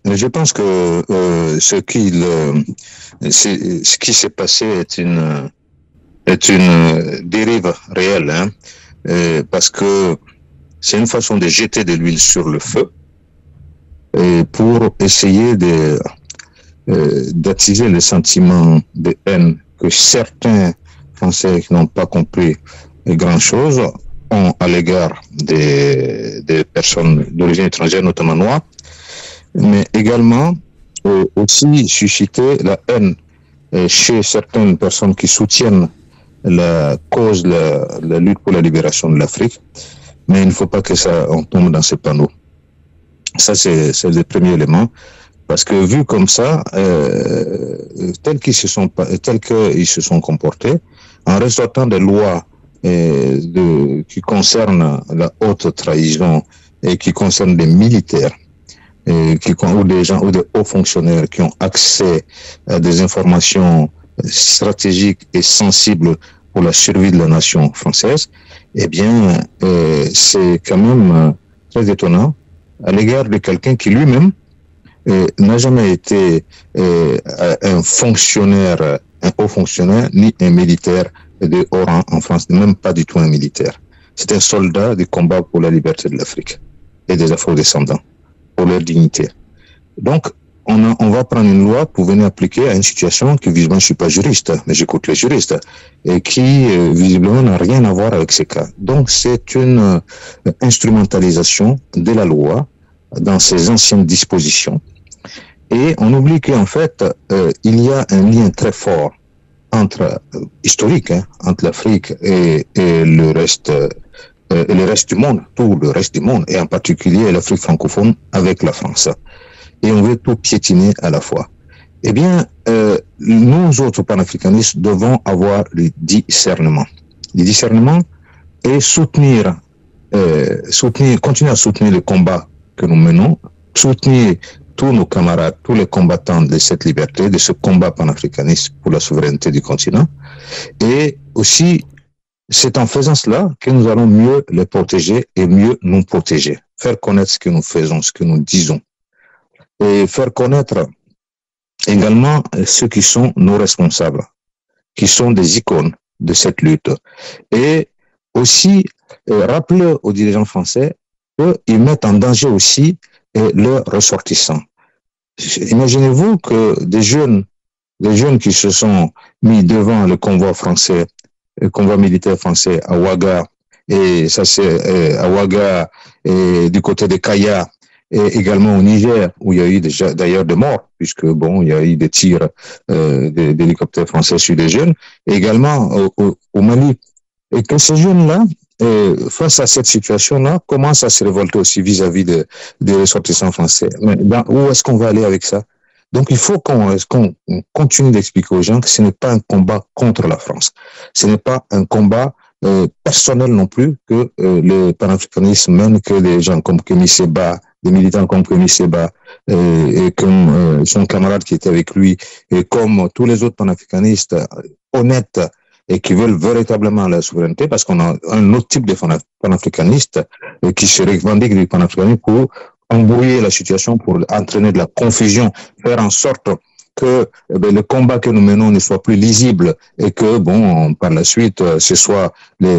Je pense que ce qui s'est passé est une dérive réelle, parce que c'est une façon de jeter de l'huile sur le feu pour essayer d'attiser le sentiment de haine que certains Français qui n'ont pas compris grand-chose ont à l'égard des personnes d'origine étrangère, notamment noires, mais également aussi susciter la haine chez certaines personnes qui soutiennent la cause, la lutte pour la libération de l'Afrique. Mais il ne faut pas que on tombe dans ces panneaux. Ça, c'est le premier élément. Parce que vu comme ça, tels qu'ils se sont comportés, en ressortant des lois qui concernent la haute trahison et qui concernent des militaires, ou des gens ou des hauts fonctionnaires qui ont accès à des informations stratégiques et sensibles pour la survie de la nation française, eh bien, c'est quand même très étonnant à l'égard de quelqu'un qui lui-même n'a jamais été un fonctionnaire, un haut fonctionnaire, ni un militaire de haut rang en France, même pas du tout un militaire. C'est un soldat du combat pour la liberté de l'Afrique et des Afro-descendants, pour leur dignité. Donc, on va prendre une loi pour venir appliquer à une situation qui, visiblement, je suis pas juriste, mais j'écoute les juristes, et qui, visiblement, n'a rien à voir avec ces cas. Donc, c'est une instrumentalisation de la loi dans ses anciennes dispositions. Et on oublie qu'en fait, il y a un lien très fort historique, entre l'Afrique et le reste du monde, tout le reste du monde, et en particulier l'Afrique francophone avec la France. Et on veut tout piétiner à la fois. Eh bien, nous autres panafricanistes devons avoir le discernement. Le discernement et continuer à soutenir le combat que nous menons, soutenir tous nos camarades, tous les combattants de cette liberté, de ce combat panafricaniste pour la souveraineté du continent. Et aussi, c'est en faisant cela que nous allons mieux les protéger et mieux nous protéger. Faire connaître ce que nous faisons, ce que nous disons. Et faire connaître également ceux qui sont nos responsables, qui sont des icônes de cette lutte. Et aussi rappeler aux dirigeants français qu'ils mettent en danger aussi leurs ressortissants. Imaginez-vous que des jeunes qui se sont mis devant le convoi français, le convoi militaire français à Ouaga, et ça c'est à Ouaga et du côté de Kaya, et également au Niger, où il y a eu déjà d'ailleurs des morts, puisque bon, il y a eu des tirs d'hélicoptères français sur des jeunes, et également au Mali. Et que ces jeunes-là, face à cette situation-là, commencent à se révolter aussi vis-à-vis des ressortissants français. Mais où est-ce qu'on va aller avec ça? Donc il faut qu'on continue d'expliquer aux gens que ce n'est pas un combat contre la France. Ce n'est pas un combat personnel non plus que le panafricanisme mène, que des gens comme Kémy Séba, des militants comme Kémy Séba et comme son camarade qui était avec lui, et comme tous les autres panafricanistes honnêtes et qui veulent véritablement la souveraineté, parce qu'on a un autre type de panafricanistes qui se revendiquent du panafricanisme pour embrouiller la situation, pour entraîner de la confusion, faire en sorte que le combat que nous menons ne soit plus lisible et que, bon, par la suite, ce soit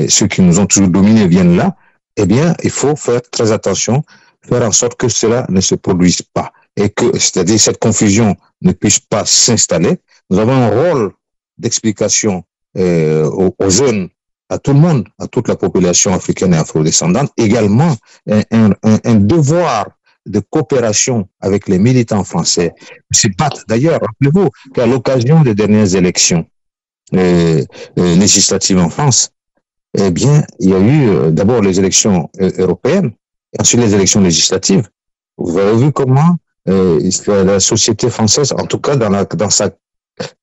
ceux qui nous ont toujours dominés viennent là. Eh bien, il faut faire très attention, faire en sorte que cela ne se produise pas et que, c'est-à-dire, cette confusion ne puisse pas s'installer. Nous avons un rôle d'explication aux jeunes, à tout le monde, à toute la population africaine et afro-descendante, également un devoir de coopération avec les militants français. C'est pas, d'ailleurs, rappelez-vous qu'à l'occasion des dernières élections législatives en France, eh bien, il y a eu d'abord les élections européennes, et ensuite les élections législatives. Vous avez vu comment la société française, en tout cas dans sa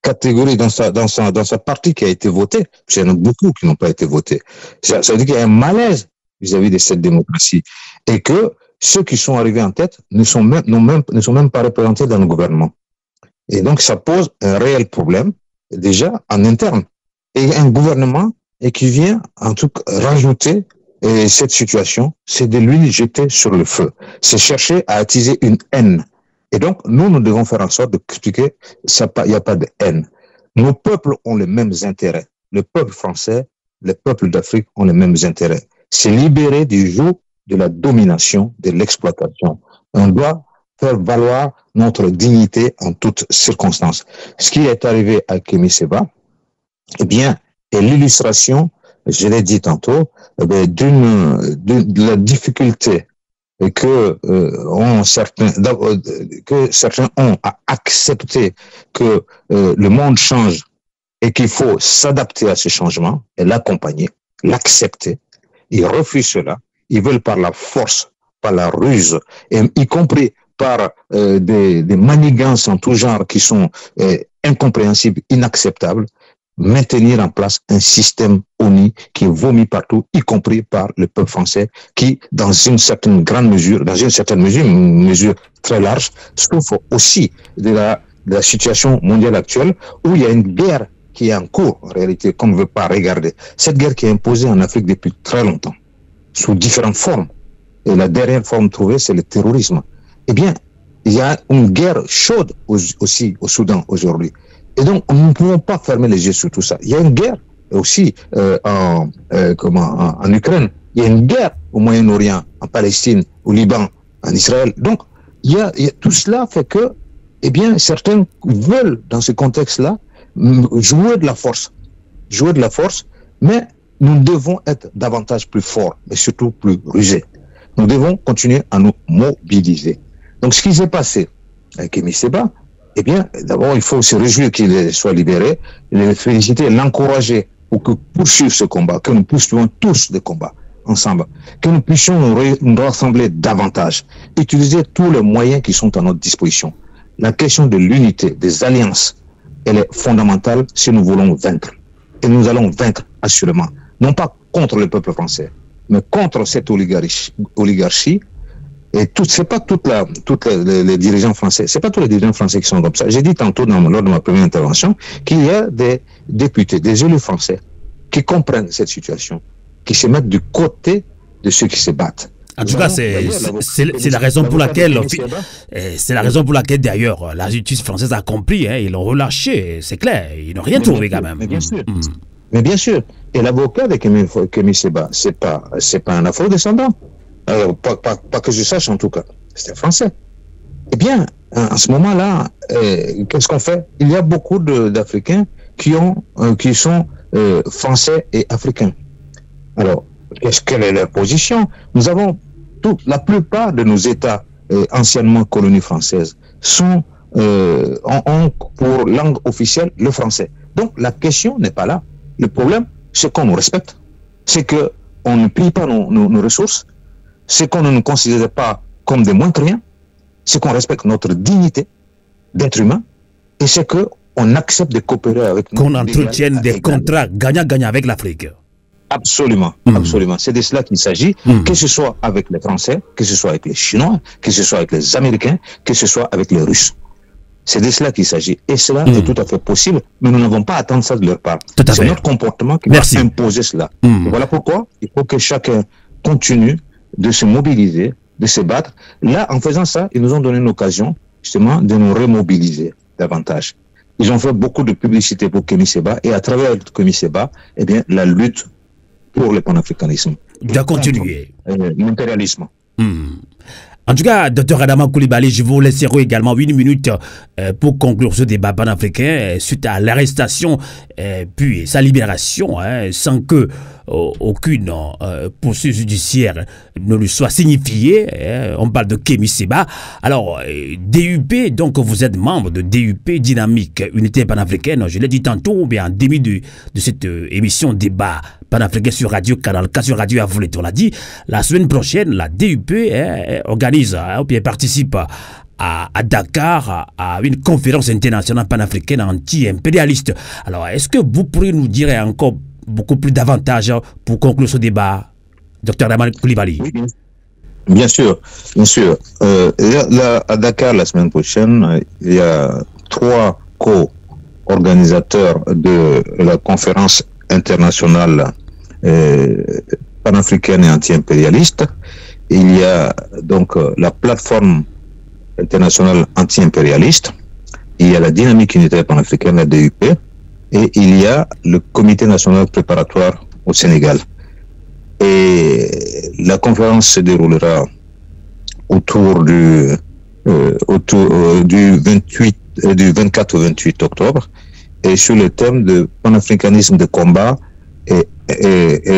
catégorie, dans sa partie qui a été votée, parce qu'il y en a beaucoup qui n'ont pas été votés. Ça veut dire qu'il y a un malaise vis-à-vis de cette démocratie, et que ceux qui sont arrivés en tête ne sont même pas représentés dans le gouvernement. Et donc, ça pose un réel problème, déjà, en interne. Et un gouvernement qui vient, en tout cas, rajouter cette situation, c'est de l'huile jetée sur le feu. C'est chercher à attiser une haine. Et donc, nous devons faire en sorte d'expliquer il n'y a pas de haine. Nos peuples ont les mêmes intérêts. Le peuple français, les peuples d'Afrique ont les mêmes intérêts. C'est libérer du joug de la domination, de l'exploitation. On doit faire valoir notre dignité en toutes circonstances. Ce qui est arrivé à Kémy Séba, eh bien, est l'illustration, je l'ai dit tantôt, de la difficulté que certains ont à accepter que le monde change et qu'il faut s'adapter à ce changement et l'accompagner, l'accepter. Ils refusent cela. Ils veulent par la force, par la ruse, et y compris par des manigances en tout genre qui sont incompréhensibles, inacceptables, maintenir en place un système uni qui est vomi partout, y compris par le peuple français, qui, dans une certaine mesure une mesure très large, souffre aussi de la situation mondiale actuelle, où il y a une guerre qui est en cours, en réalité, qu'on ne veut pas regarder. Cette guerre qui est imposée en Afrique depuis très longtemps, sous différentes formes. Et la dernière forme trouvée, c'est le terrorisme. Eh bien, il y a une guerre chaude aussi au Soudan aujourd'hui. Et donc, nous ne pouvons pas fermer les yeux sur tout ça. Il y a une guerre aussi en Ukraine. Il y a une guerre au Moyen-Orient, en Palestine, au Liban, en Israël. Donc, il y a tout cela fait que, eh bien, certains veulent, dans ce contexte-là, jouer de la force, mais nous devons être davantage plus forts, mais surtout plus rusés. Nous devons continuer à nous mobiliser. Donc, ce qui s'est passé avec Kémy Séba, eh bien, d'abord, il faut se réjouir qu'il soit libéré, le féliciter, l'encourager pour que poursuive ce combat, que nous poursuivions tous des combats ensemble, que nous puissions nous rassembler davantage, utiliser tous les moyens qui sont à notre disposition. La question de l'unité, des alliances, elle est fondamentale si nous voulons vaincre. Et nous allons vaincre, assurément. Non pas contre le peuple français, mais contre cette oligarchie. Et c'est pas les dirigeants français, c'est pas tous les dirigeants français qui sont comme ça. J'ai dit tantôt lors de ma première intervention qu'il y a des députés, des élus français qui comprennent cette situation, qui se mettent du côté de ceux qui se battent. En tout cas, c'est la raison pour laquelle, d'ailleurs, la justice française a compris, hein, ils l'ont relâché, c'est clair, ils n'ont rien trouvé quand même. Mais bien sûr. Mais bien sûr. Et l'avocat de Kémy Séba, c'est pas un afro-descendant. Pas que je sache en tout cas. C'était français. Eh bien, en ce moment-là, qu'est-ce qu'on fait? Il y a beaucoup d'Africains qui sont français et africains. Alors, quelle est leur position? Nous avons la plupart de nos États anciennement colonies françaises ont pour langue officielle le français. Donc la question n'est pas là. Le problème, c'est qu'on nous respecte, c'est qu'on ne pille pas nos ressources, c'est qu'on ne nous considère pas comme des moins que rien, c'est qu'on respecte notre dignité d'être humain, et c'est qu'on accepte de coopérer avec nous. Qu'on entretienne des contrats gagnant-gagnant avec l'Afrique. Absolument, absolument. C'est de cela qu'il s'agit, que ce soit avec les Français, que ce soit avec les Chinois, que ce soit avec les Américains, que ce soit avec les Russes. C'est de cela qu'il s'agit. Et cela est tout à fait possible, mais nous n'avons pas à attendre ça de leur part. C'est notre comportement qui va imposer cela. Voilà pourquoi il faut que chacun continue de se mobiliser, de se battre. Là, en faisant ça, ils nous ont donné une occasion, justement, de nous remobiliser davantage. Ils ont fait beaucoup de publicité pour Kémy Séba, et à travers Kémy Séba, eh bien, la lutte pour le panafricanisme doit continuer. L'impérialisme. En tout cas, Dr Adama Coulibaly, je vous laisserai également 8 minutes pour conclure ce débat panafricain suite à l'arrestation puis sa libération, sans que aucune poursuite judiciaire ne lui soit signifiée. On parle de Kémy Séba. Alors, DUP, donc vous êtes membre de DUP, Dynamique Unité Panafricaine. Je l'ai dit tantôt, bien en début de cette émission débat panafricain sur Radio Canal K, sur Radio Avoulet. On l'a dit, la semaine prochaine, la DUP organise, ou bien participe à Dakar à une conférence internationale panafricaine anti-impérialiste. Alors, est-ce que vous pourriez nous dire encore beaucoup plus davantage pour conclure ce débat, Dr Adama Coulibaly? Oui, bien sûr, bien sûr. À Dakar, la semaine prochaine, il y a 3 co-organisateurs de la conférence internationale panafricaine et anti-impérialiste. Il y a donc la plateforme internationale anti-impérialiste, il y a la dynamique unitaire panafricaine, la DUP, et il y a le comité national préparatoire au Sénégal. Et la conférence se déroulera autour du 24 au 28 octobre, et sur le thème de panafricanisme de combat et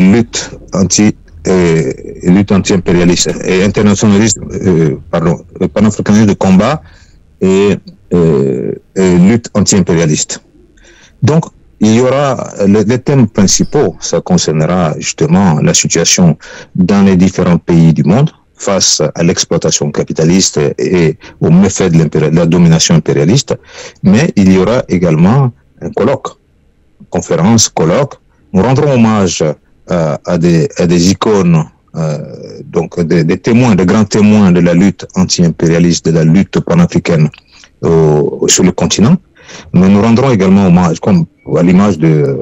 lutte anti-impérialiste et internationalisme, le panafricanisme de combat et lutte anti-impérialiste. Donc, il y aura les thèmes principaux, ça concernera justement la situation dans les différents pays du monde, face à l'exploitation capitaliste et aux méfaits de la domination impérialiste, mais il y aura également un colloque, une conférence, colloque. Nous rendrons hommage à des icônes, donc des témoins, de grands témoins de la lutte anti-impérialiste, de la lutte panafricaine sur le continent. Mais nous rendrons également hommage, comme à l'image de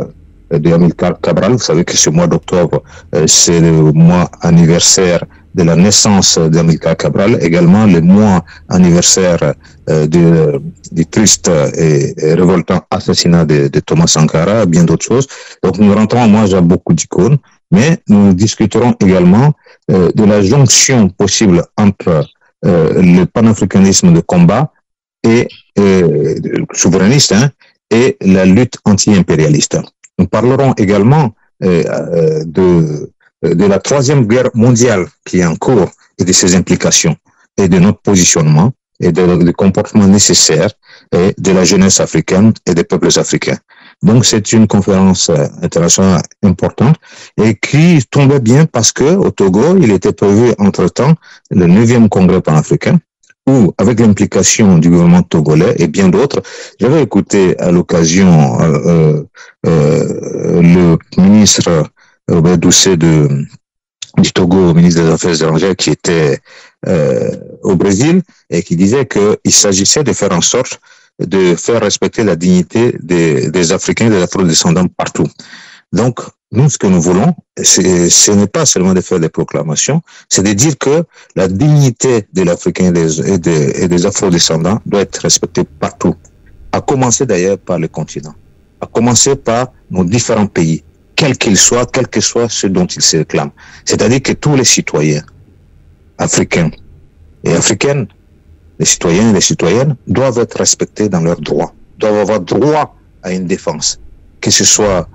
Amilcar Cabral. Vous savez que ce mois d'octobre, c'est le mois anniversaire de la naissance d'Amilcar Cabral, également le mois anniversaire du triste et révoltant assassinat de Thomas Sankara, bien d'autres choses. Donc nous rendrons hommage à beaucoup d'icônes, mais nous discuterons également de la jonction possible entre le panafricanisme de combat et souverainiste et la lutte anti-impérialiste. Nous parlerons également de la Troisième Guerre mondiale qui est en cours et de ses implications et de notre positionnement et des comportements nécessaires et de la jeunesse africaine et des peuples africains. Donc c'est une conférence internationale importante et qui tombait bien parce que au Togo, il était prévu entre-temps le 9e congrès panafricain où, avec l'implication du gouvernement togolais et bien d'autres, j'avais écouté à l'occasion le ministre Robert Doucet du Togo, ministre des Affaires étrangères, qui était au Brésil et qui disait qu'il s'agissait de faire en sorte de faire respecter la dignité des Africains et des Afro-descendants partout. Donc, nous, ce que nous voulons, ce n'est pas seulement de faire des proclamations, c'est de dire que la dignité de l'Africain et des Afro-descendants doit être respectée partout, à commencer d'ailleurs par le continent, à commencer par nos différents pays, quels qu'ils soient, quel que soit ce dont ils se réclament. C'est-à-dire que tous les citoyens africains et africaines, les citoyens et les citoyennes, doivent être respectés dans leurs droits, doivent avoir droit à une défense, que ce soit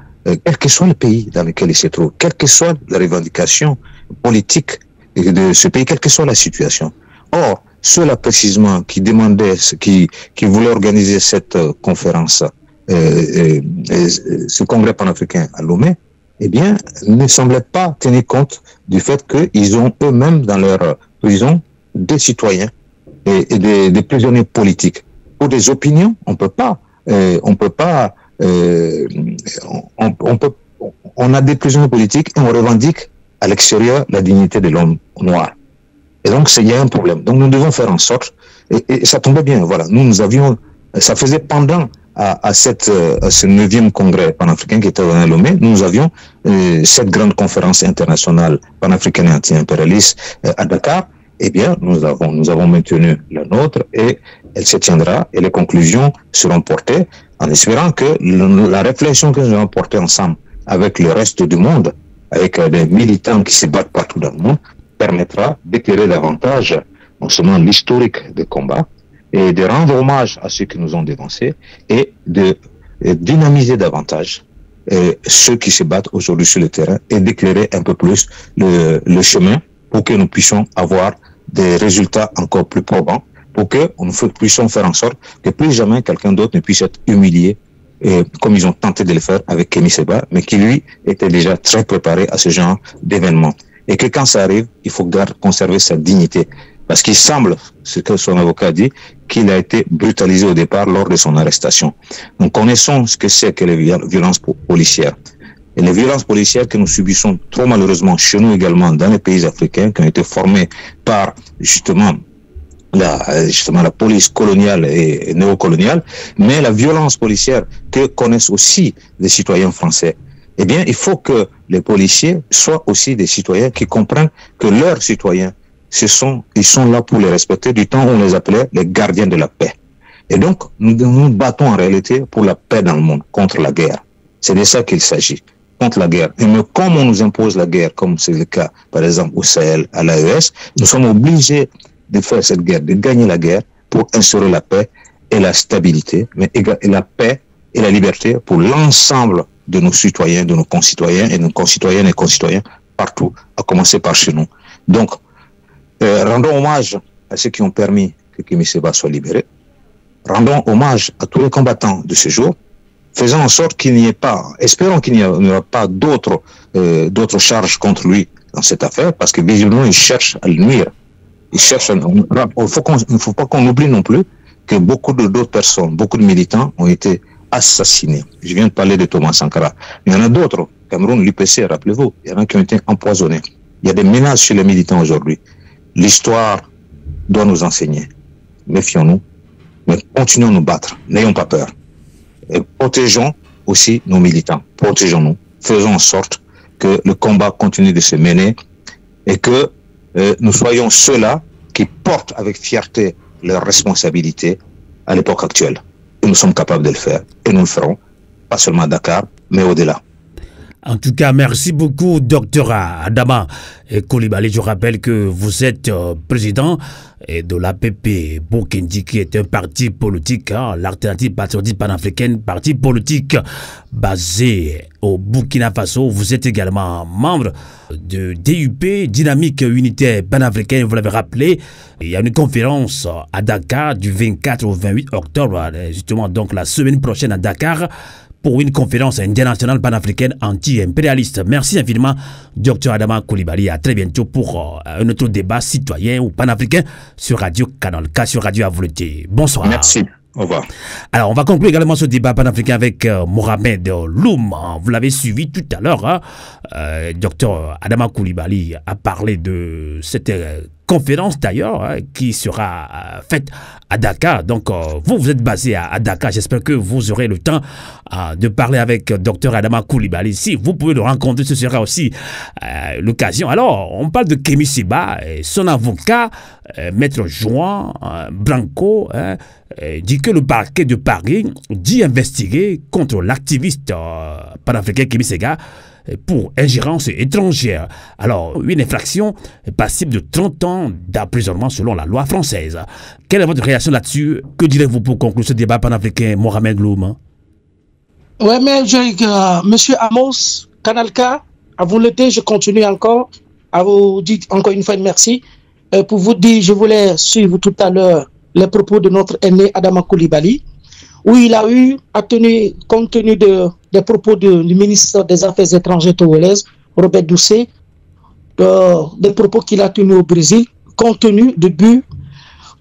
quel que soit le pays dans lequel il se trouve, quelle que soit la revendication politique de ce pays, quelle que soit la situation. Or, ceux-là précisément qui demandaient, qui voulaient organiser cette conférence, ce congrès panafricain à Lomé, eh bien, ne semblaient pas tenir compte du fait qu'ils ont eux-mêmes dans leur prison des citoyens et des prisonniers politiques. Pour des opinions, on a des prisonniers politiques et on revendique à l'extérieur la dignité de l'homme noir. Et donc, il y a un problème. Donc, nous devons faire en sorte, et ça tombait bien, voilà, nous avions, ça faisait pendant à ce 9e congrès panafricain qui était à Lomé, nous avions cette grande conférence internationale panafricaine et anti-impérialiste à Dakar. Eh bien, nous avons maintenu la nôtre et elle se tiendra et les conclusions seront portées en espérant que la réflexion que nous avons portée ensemble avec le reste du monde, avec des militants qui se battent partout dans le monde, permettra d'éclairer davantage non seulement l'historique des combats et de rendre hommage à ceux qui nous ont dévancés et de dynamiser davantage ceux qui se battent aujourd'hui sur le terrain et d'éclairer un peu plus le chemin pour que nous puissions avoir des résultats encore plus probants, pour que nous puissions faire en sorte que plus jamais quelqu'un d'autre ne puisse être humilié, comme ils ont tenté de le faire avec Kémy Séba, mais qui lui était déjà très préparé à ce genre d'événement. Et que quand ça arrive, il faut conserver sa dignité. Parce qu'il semble, ce que son avocat dit, qu'il a été brutalisé au départ lors de son arrestation. Nous connaissons ce que c'est que les violences policières. Et les violences policières que nous subissons trop malheureusement chez nous également dans les pays africains qui ont été formés par justement la police coloniale et néocoloniale, mais la violence policière que connaissent aussi les citoyens français. Eh bien, il faut que les policiers soient aussi des citoyens qui comprennent que leurs citoyens, ils sont là pour les respecter du temps où on les appelait les gardiens de la paix. Et donc, nous nous battons en réalité pour la paix dans le monde, contre la guerre. C'est de ça qu'il s'agit, contre la guerre. Et mais comme on nous impose la guerre, comme c'est le cas, par exemple, au Sahel, à l'AES, nous sommes obligés de faire cette guerre, de gagner la guerre pour instaurer la paix et la stabilité, mais et la paix et la liberté pour l'ensemble de nos citoyens, de nos concitoyens et de nos concitoyennes et concitoyens partout, à commencer par chez nous. Donc, rendons hommage à ceux qui ont permis que Kémy Séba soit libéré. Rendons hommage à tous les combattants de ce jour. Faisons en sorte qu'il n'y ait pas, espérons qu'il n'y aura pas d'autres charges contre lui dans cette affaire, parce que visiblement, ils cherchent à le nuire. Ils cherchent à... Il ne faut pas qu'on oublie non plus que beaucoup d'autres personnes, beaucoup de militants ont été assassinés. Je viens de parler de Thomas Sankara. Il y en a d'autres. Cameroun, l'UPC, rappelez-vous, il y en a qui ont été empoisonnés. Il y a des menaces chez les militants aujourd'hui. L'histoire doit nous enseigner. Méfions-nous, mais continuons à nous battre. N'ayons pas peur. Et protégeons aussi nos militants. Protégeons-nous. Faisons en sorte que le combat continue de se mener et que nous soyons ceux-là qui portent avec fierté leurs responsabilités à l'époque actuelle. Et nous sommes capables de le faire. Et nous le ferons, pas seulement à Dakar, mais au-delà. En tout cas, merci beaucoup, Dr Adama Coulibaly. Je rappelle que vous êtes président de l'APP Bokendi, qui est un parti politique, l'alternative patriotique panafricaine, parti politique basé au Burkina Faso. Vous êtes également membre de DUP, Dynamique Unitaire Panafricaine, vous l'avez rappelé. Il y a une conférence à Dakar du 24 au 28 octobre, justement donc la semaine prochaine à Dakar, pour une conférence internationale panafricaine anti-impérialiste. Merci infiniment, Dr Adama Coulibaly. À très bientôt pour un autre débat citoyen ou panafricain sur Radio Canal K, sur Radio Avouleté. Bonsoir. Merci. Au revoir. Alors, on va conclure également ce débat panafricain avec Mohamed Loum. Vous l'avez suivi tout à l'heure. Dr Adama Coulibaly a parlé de cette conférence d'ailleurs qui sera faite à Dakar. Donc, vous êtes basé à Dakar. J'espère que vous aurez le temps de parler avec Dr Adama Coulibaly. Si vous pouvez le rencontrer, ce sera aussi l'occasion. Alors, on parle de Kémy Séba, son avocat, Maître Juan Branco, dit que le parquet de Paris dit investiguer contre l'activiste panafricain Kémy Séba pour ingérence étrangère. Alors, une infraction passible de 30 ans d'emprisonnement selon la loi française. Quelle est votre réaction là-dessus? Que direz-vous pour conclure ce débat panafricain, Mohamed Loum? Oui, mais monsieur Amos, Canal K, à vous l'été, je continue encore à vous dire encore une fois merci. Pour vous dire, je voulais suivre tout à l'heure les propos de notre aîné Adama Coulibaly, où il a eu, compte tenu des propos du ministre des Affaires étrangères togolais, Robert Doucet, des propos qu'il a tenus au Brésil, compte tenu du but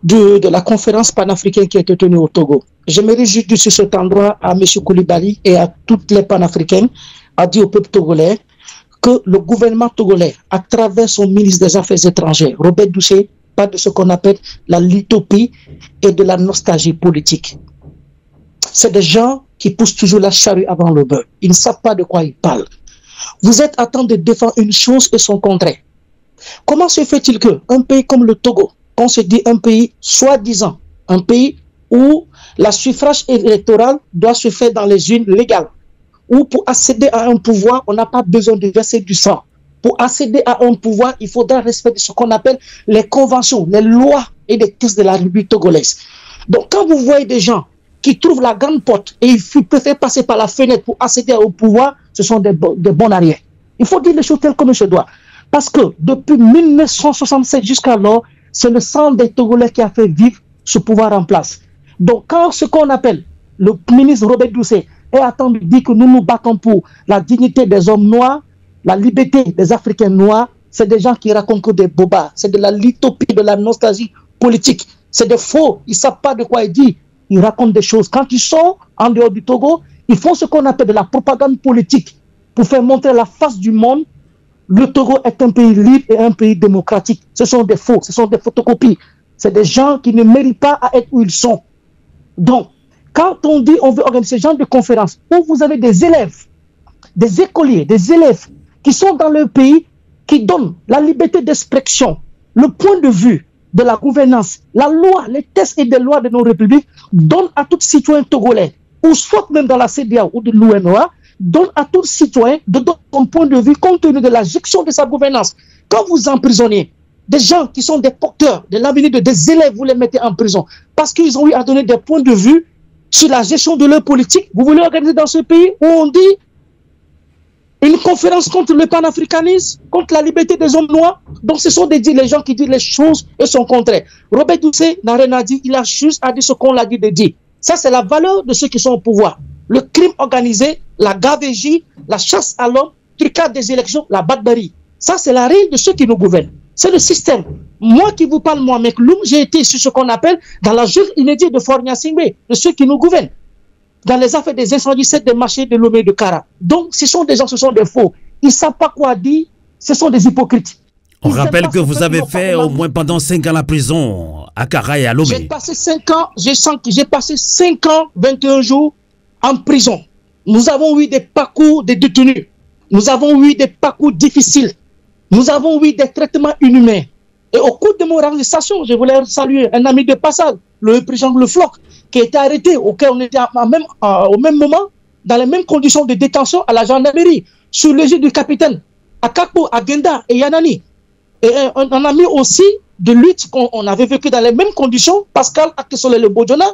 de la conférence panafricaine qui a été tenue au Togo. J'aimerais juste dire sur cet endroit à M. Coulibaly et à toutes les panafricaines, à dire au peuple togolais, que le gouvernement togolais, à travers son ministre des Affaires étrangères, Robert Doucet, parle de ce qu'on appelle la l'utopie et de la nostalgie politique. C'est des gens qui poussent toujours la charrue avant le bœuf. Ils ne savent pas de quoi ils parlent. Vous êtes à temps de défendre une chose et son contraire. Comment se fait-il qu'un pays comme le Togo, qu'on se dit un pays soi-disant, un pays où la suffrage électoral doit se faire dans les urnes légales, où pour accéder à un pouvoir, on n'a pas besoin de verser du sang. Pour accéder à un pouvoir, il faudra respecter ce qu'on appelle les conventions, les lois et les textes de la République togolaise. Donc quand vous voyez des gens qui trouvent la grande porte et ils préfèrent passer par la fenêtre pour accéder au pouvoir, ce sont des bons arrières. Il faut dire les choses telles comme il se doit. Parce que depuis 1967 jusqu'alors, c'est le sang des Togolais qui a fait vivre ce pouvoir en place. Donc quand ce qu'on appelle le ministre Robert Doucet est à temps de dire que nous nous battons pour la dignité des hommes noirs, la liberté des Africains noirs, c'est des gens qui racontent que des bobards. C'est de la l'utopie, de la nostalgie politique. C'est des faux. Ils ne savent pas de quoi ils disent. Ils racontent des choses. Quand ils sont en dehors du Togo, ils font ce qu'on appelle de la propagande politique pour faire montrer la face du monde. Le Togo est un pays libre et un pays démocratique. Ce sont des faux, ce sont des photocopies. C'est des gens qui ne méritent pas à être où ils sont. Donc, quand on dit on veut organiser ce genre de conférence où vous avez des élèves, des écoliers, des élèves qui sont dans leur pays, qui donnent la liberté d'expression, le point de vue de la gouvernance, la loi, les textes et des lois de nos républiques, donnent à tout citoyen togolais, ou soit même dans la CEDEAO ou de l'UNOA, donnent à tout citoyen de donner son point de vue compte tenu de la gestion de sa gouvernance. Quand vous emprisonnez des gens qui sont des porteurs de l'avenir de des élèves, vous les mettez en prison parce qu'ils ont eu à donner des points de vue sur la gestion de leur politique. Vous voulez organiser dans ce pays où on dit une conférence contre le panafricanisme, contre la liberté des hommes noirs. Donc ce sont les gens qui disent les choses et son contraire. Robert Doucet n'a rien à dire, il a juste à dire ce qu'on l'a dit de dire. Ça c'est la valeur de ceux qui sont au pouvoir. Le crime organisé, la gabegie, la chasse à l'homme, trucage des élections, la barbarie. Ça, c'est la règle de ceux qui nous gouvernent. C'est le système. Moi qui vous parle, moi, mec Loum, j'ai été sur ce qu'on appelle dans la junte inédite de Fort Gnassingbé, de ceux qui nous gouvernent. Dans les affaires des incendies, des marchés de Lomé et de Kara. Donc, ce sont des gens, ce sont des faux. Ils ne savent pas quoi dire, ce sont des hypocrites. On rappelle que vous avez fait au moins pendant 5 ans la prison à Kara et à Lomé. J'ai passé 5 ans, j'ai passé 5 ans, 21 jours en prison. Nous avons eu des parcours de détenus. Nous avons eu des parcours difficiles. Nous avons eu des traitements inhumains. Et au cours de mon arrestation, je voulais saluer un ami de passage, le président Le Floch, qui a été arrêté, auquel on était au même moment, dans les mêmes conditions de détention à la gendarmerie, sous l'égide du capitaine, à Kakpo, à Genda et Yanani. Et un ami aussi de lutte qu'on avait vécu dans les mêmes conditions, Pascal Akesole Le Bodjona,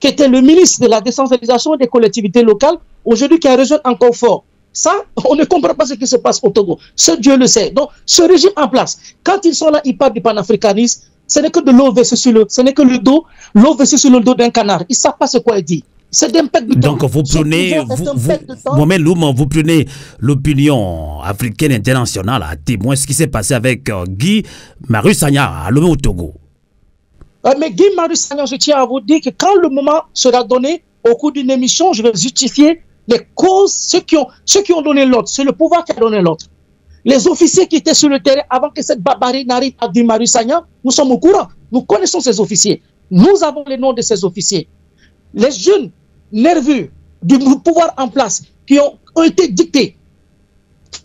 qui était le ministre de la décentralisation des collectivités locales, aujourd'hui qui a rejoint encore fort. Ça, on ne comprend pas ce qui se passe au Togo. Ce Dieu le sait. Donc, ce régime en place, quand ils sont là, ils parlent du panafricanisme. Ce n'est que de l'eau versée sur ce n'est que l'eau versée sur le dos d'un canard. Ils ne savent pas ce qu'il dit. C'est d'un pet de temps. Donc, vous prenez, Mohamed Loum, vous prenez l'opinion africaine internationale à témoin ce qui s'est passé avec Guy Marus-Sagna à Lomé au Togo. Mais Guy Marus-Sagna, je tiens à vous dire que quand le moment sera donné, au cours d'une émission, je vais justifier les causes, ceux qui ont donné l'ordre. C'est le pouvoir qui a donné l'ordre. Les officiers qui étaient sur le terrain avant que cette barbarie n'arrive à Guy Marus-Sagna, nous sommes au courant. Nous connaissons ces officiers. Nous avons les noms de ces officiers. Les jeunes nerveux du pouvoir en place qui ont été dictés,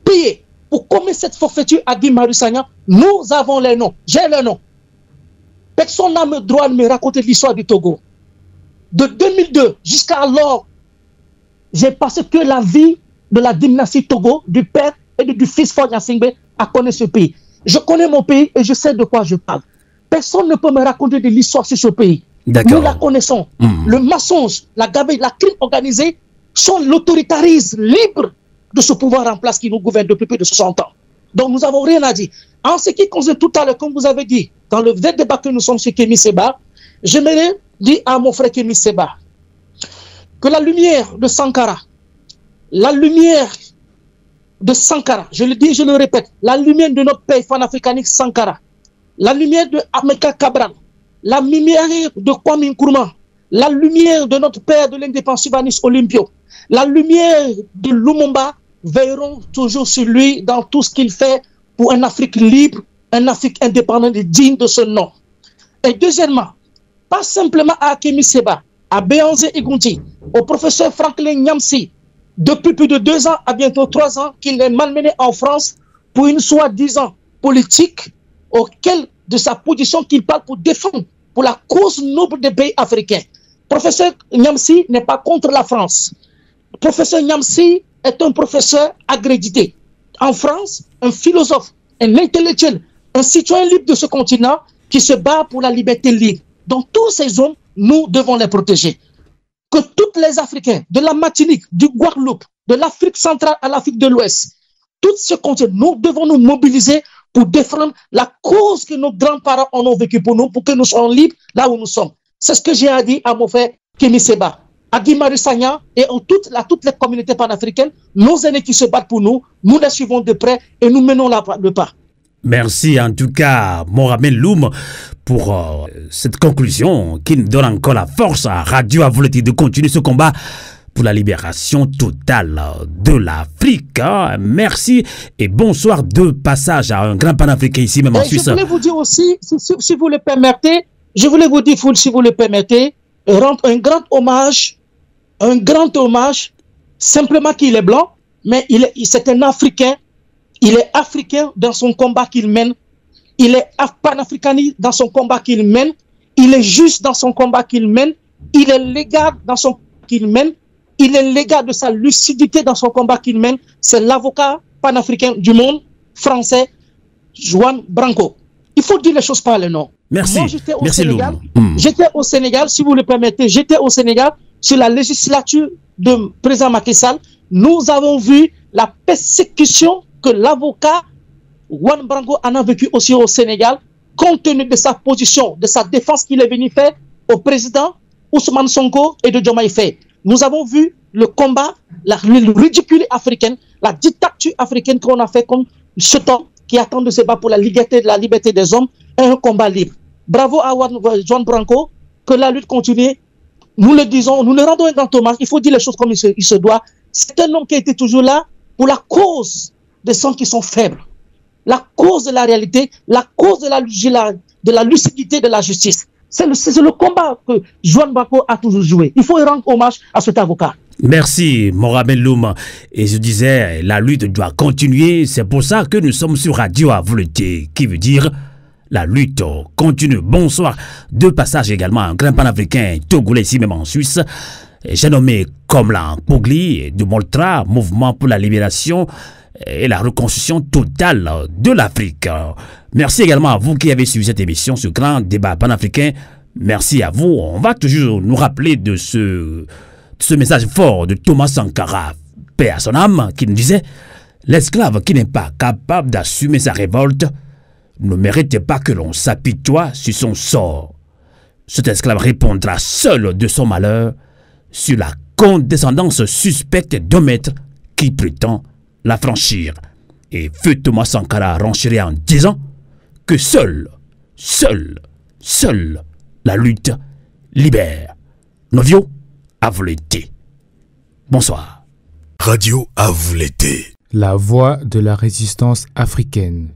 payés pour commettre cette forfaiture à Guy Marus-Sagna, nous avons les noms. J'ai les noms. Personne n'a le droit de me raconter l'histoire du Togo. De 2002 jusqu'à alors, j'ai passé que la vie de la dynastie Togo, du père et du fils Fort Gnassingbé à connaître ce pays. Je connais mon pays et je sais de quoi je parle. Personne ne peut me raconter de l'histoire sur ce pays. Nous la connaissons. Le mensonge, la gabeille, la crime organisée sont l'autoritarisme libre de ce pouvoir en place qui nous gouverne depuis plus de 60 ans. Donc nous n'avons rien à dire. En ce qui concerne tout à l'heure, comme vous avez dit, dans le vrai débat que nous sommes sur Kémy Séba, j'aimerais dire à mon frère Kémy Séba que la lumière de Sankara, je le dis, je le répète, la lumière de notre père panafricaniste Sankara, la lumière de Ameka Cabral, la lumière de Kwame Nkrumah, la lumière de notre père de l'indépendance subaniste Olympio, la lumière de Lumumba veilleront toujours sur lui dans tout ce qu'il fait pour une Afrique libre, une Afrique indépendante et digne de ce nom. Et deuxièmement, pas simplement à Kémy Séba, à Béanzé Igounti, au professeur Franklin Nyamsi, depuis plus de 2 ans à bientôt 3 ans, qu'il est malmené en France pour une soi-disant politique auquel de sa position qu'il parle pour défendre pour la cause noble des pays africains. Professeur Nyamsi n'est pas contre la France. Professeur Nyamsi est un professeur accrédité. En France, un philosophe, un intellectuel, un citoyen libre de ce continent qui se bat pour la liberté libre. Donc tous ces hommes, nous devons les protéger. Que tous les Africains, de la Martinique, du Guadeloupe, de l'Afrique centrale à l'Afrique de l'Ouest, tout ce continent, nous devons nous mobiliser pour défendre la cause que nos grands-parents en ont vécu pour nous, pour que nous soyons libres là où nous sommes. C'est ce que j'ai à dire à mon frère Kémy Séba, à Guy Marus-Sagna et à toutes les communautés panafricaines, nos aînés qui se battent pour nous, nous les suivons de près et nous menons le pas. Merci en tout cas, Mohamed Loum, pour cette conclusion qui nous donne encore la force à Radio Avoleti de continuer ce combat pour la libération totale de l'Afrique. Merci et bonsoir de passage à un grand panafricain ici même en Suisse. Je voulais vous dire aussi, si vous le permettez, si vous le permettez, rendre un grand hommage, simplement qu'il est blanc, mais c'est un Africain. Il est africain dans son combat qu'il mène. Il est panafricaniste dans son combat qu'il mène. Il est juste dans son combat qu'il mène. Il est légal dans son combat qu'il mène. Il est légal de sa lucidité dans son combat qu'il mène. C'est l'avocat panafricain du monde français, Juan Branco. Il faut dire les choses par le nom. Merci. Moi, j'étais au Sénégal, si vous le permettez, sur la législature de président Macky Sall. Nous avons vu la persécution que l'avocat Juan Branco en a vécu aussi au Sénégal, compte tenu de sa position, de sa défense qu'il est venu faire au président Ousmane Sonko et de Diomaye Faye. Nous avons vu le combat, le ridicule africain, la dictature africaine qu'on a fait comme ce temps qui attendent de se battre pour la liberté des hommes et un combat libre. Bravo à Juan Branco, que la lutte continue. Nous le disons, nous le rendons un grand hommage. Il faut dire les choses comme il se doit. C'est un homme qui a été toujours là pour la cause des gens qui sont faibles, la cause de la réalité, la cause de la lucidité de la justice. C'est le combat que Juan Branco a toujours joué. Il faut rendre hommage à cet avocat. Merci, Mohamed Loum. Et je disais, la lutte doit continuer. C'est pour ça que nous sommes sur Radio Avouleté, qui veut dire la lutte continue. Bonsoir. De passage également un grand panafricain togolais ici même en Suisse. J'ai nommé Komlan Pogli de Moltra, Mouvement pour la libération et la reconstruction totale de l'Afrique. Merci également à vous qui avez suivi cette émission, ce grand débat panafricain. Merci à vous. On va toujours nous rappeler de ce message fort de Thomas Sankara, paix à son âme, qui nous disait « L'esclave qui n'est pas capable d'assumer sa révolte ne mérite pas que l'on s'apitoie sur son sort. Cet esclave répondra seul de son malheur sur la condescendance suspecte d'un maître qui prétend la franchir. » Et feu Thomas Sankara renchérit en disant que seule la lutte libère. Novio Avouleté. Bonsoir. Radio Avouleté. La voix de la résistance africaine.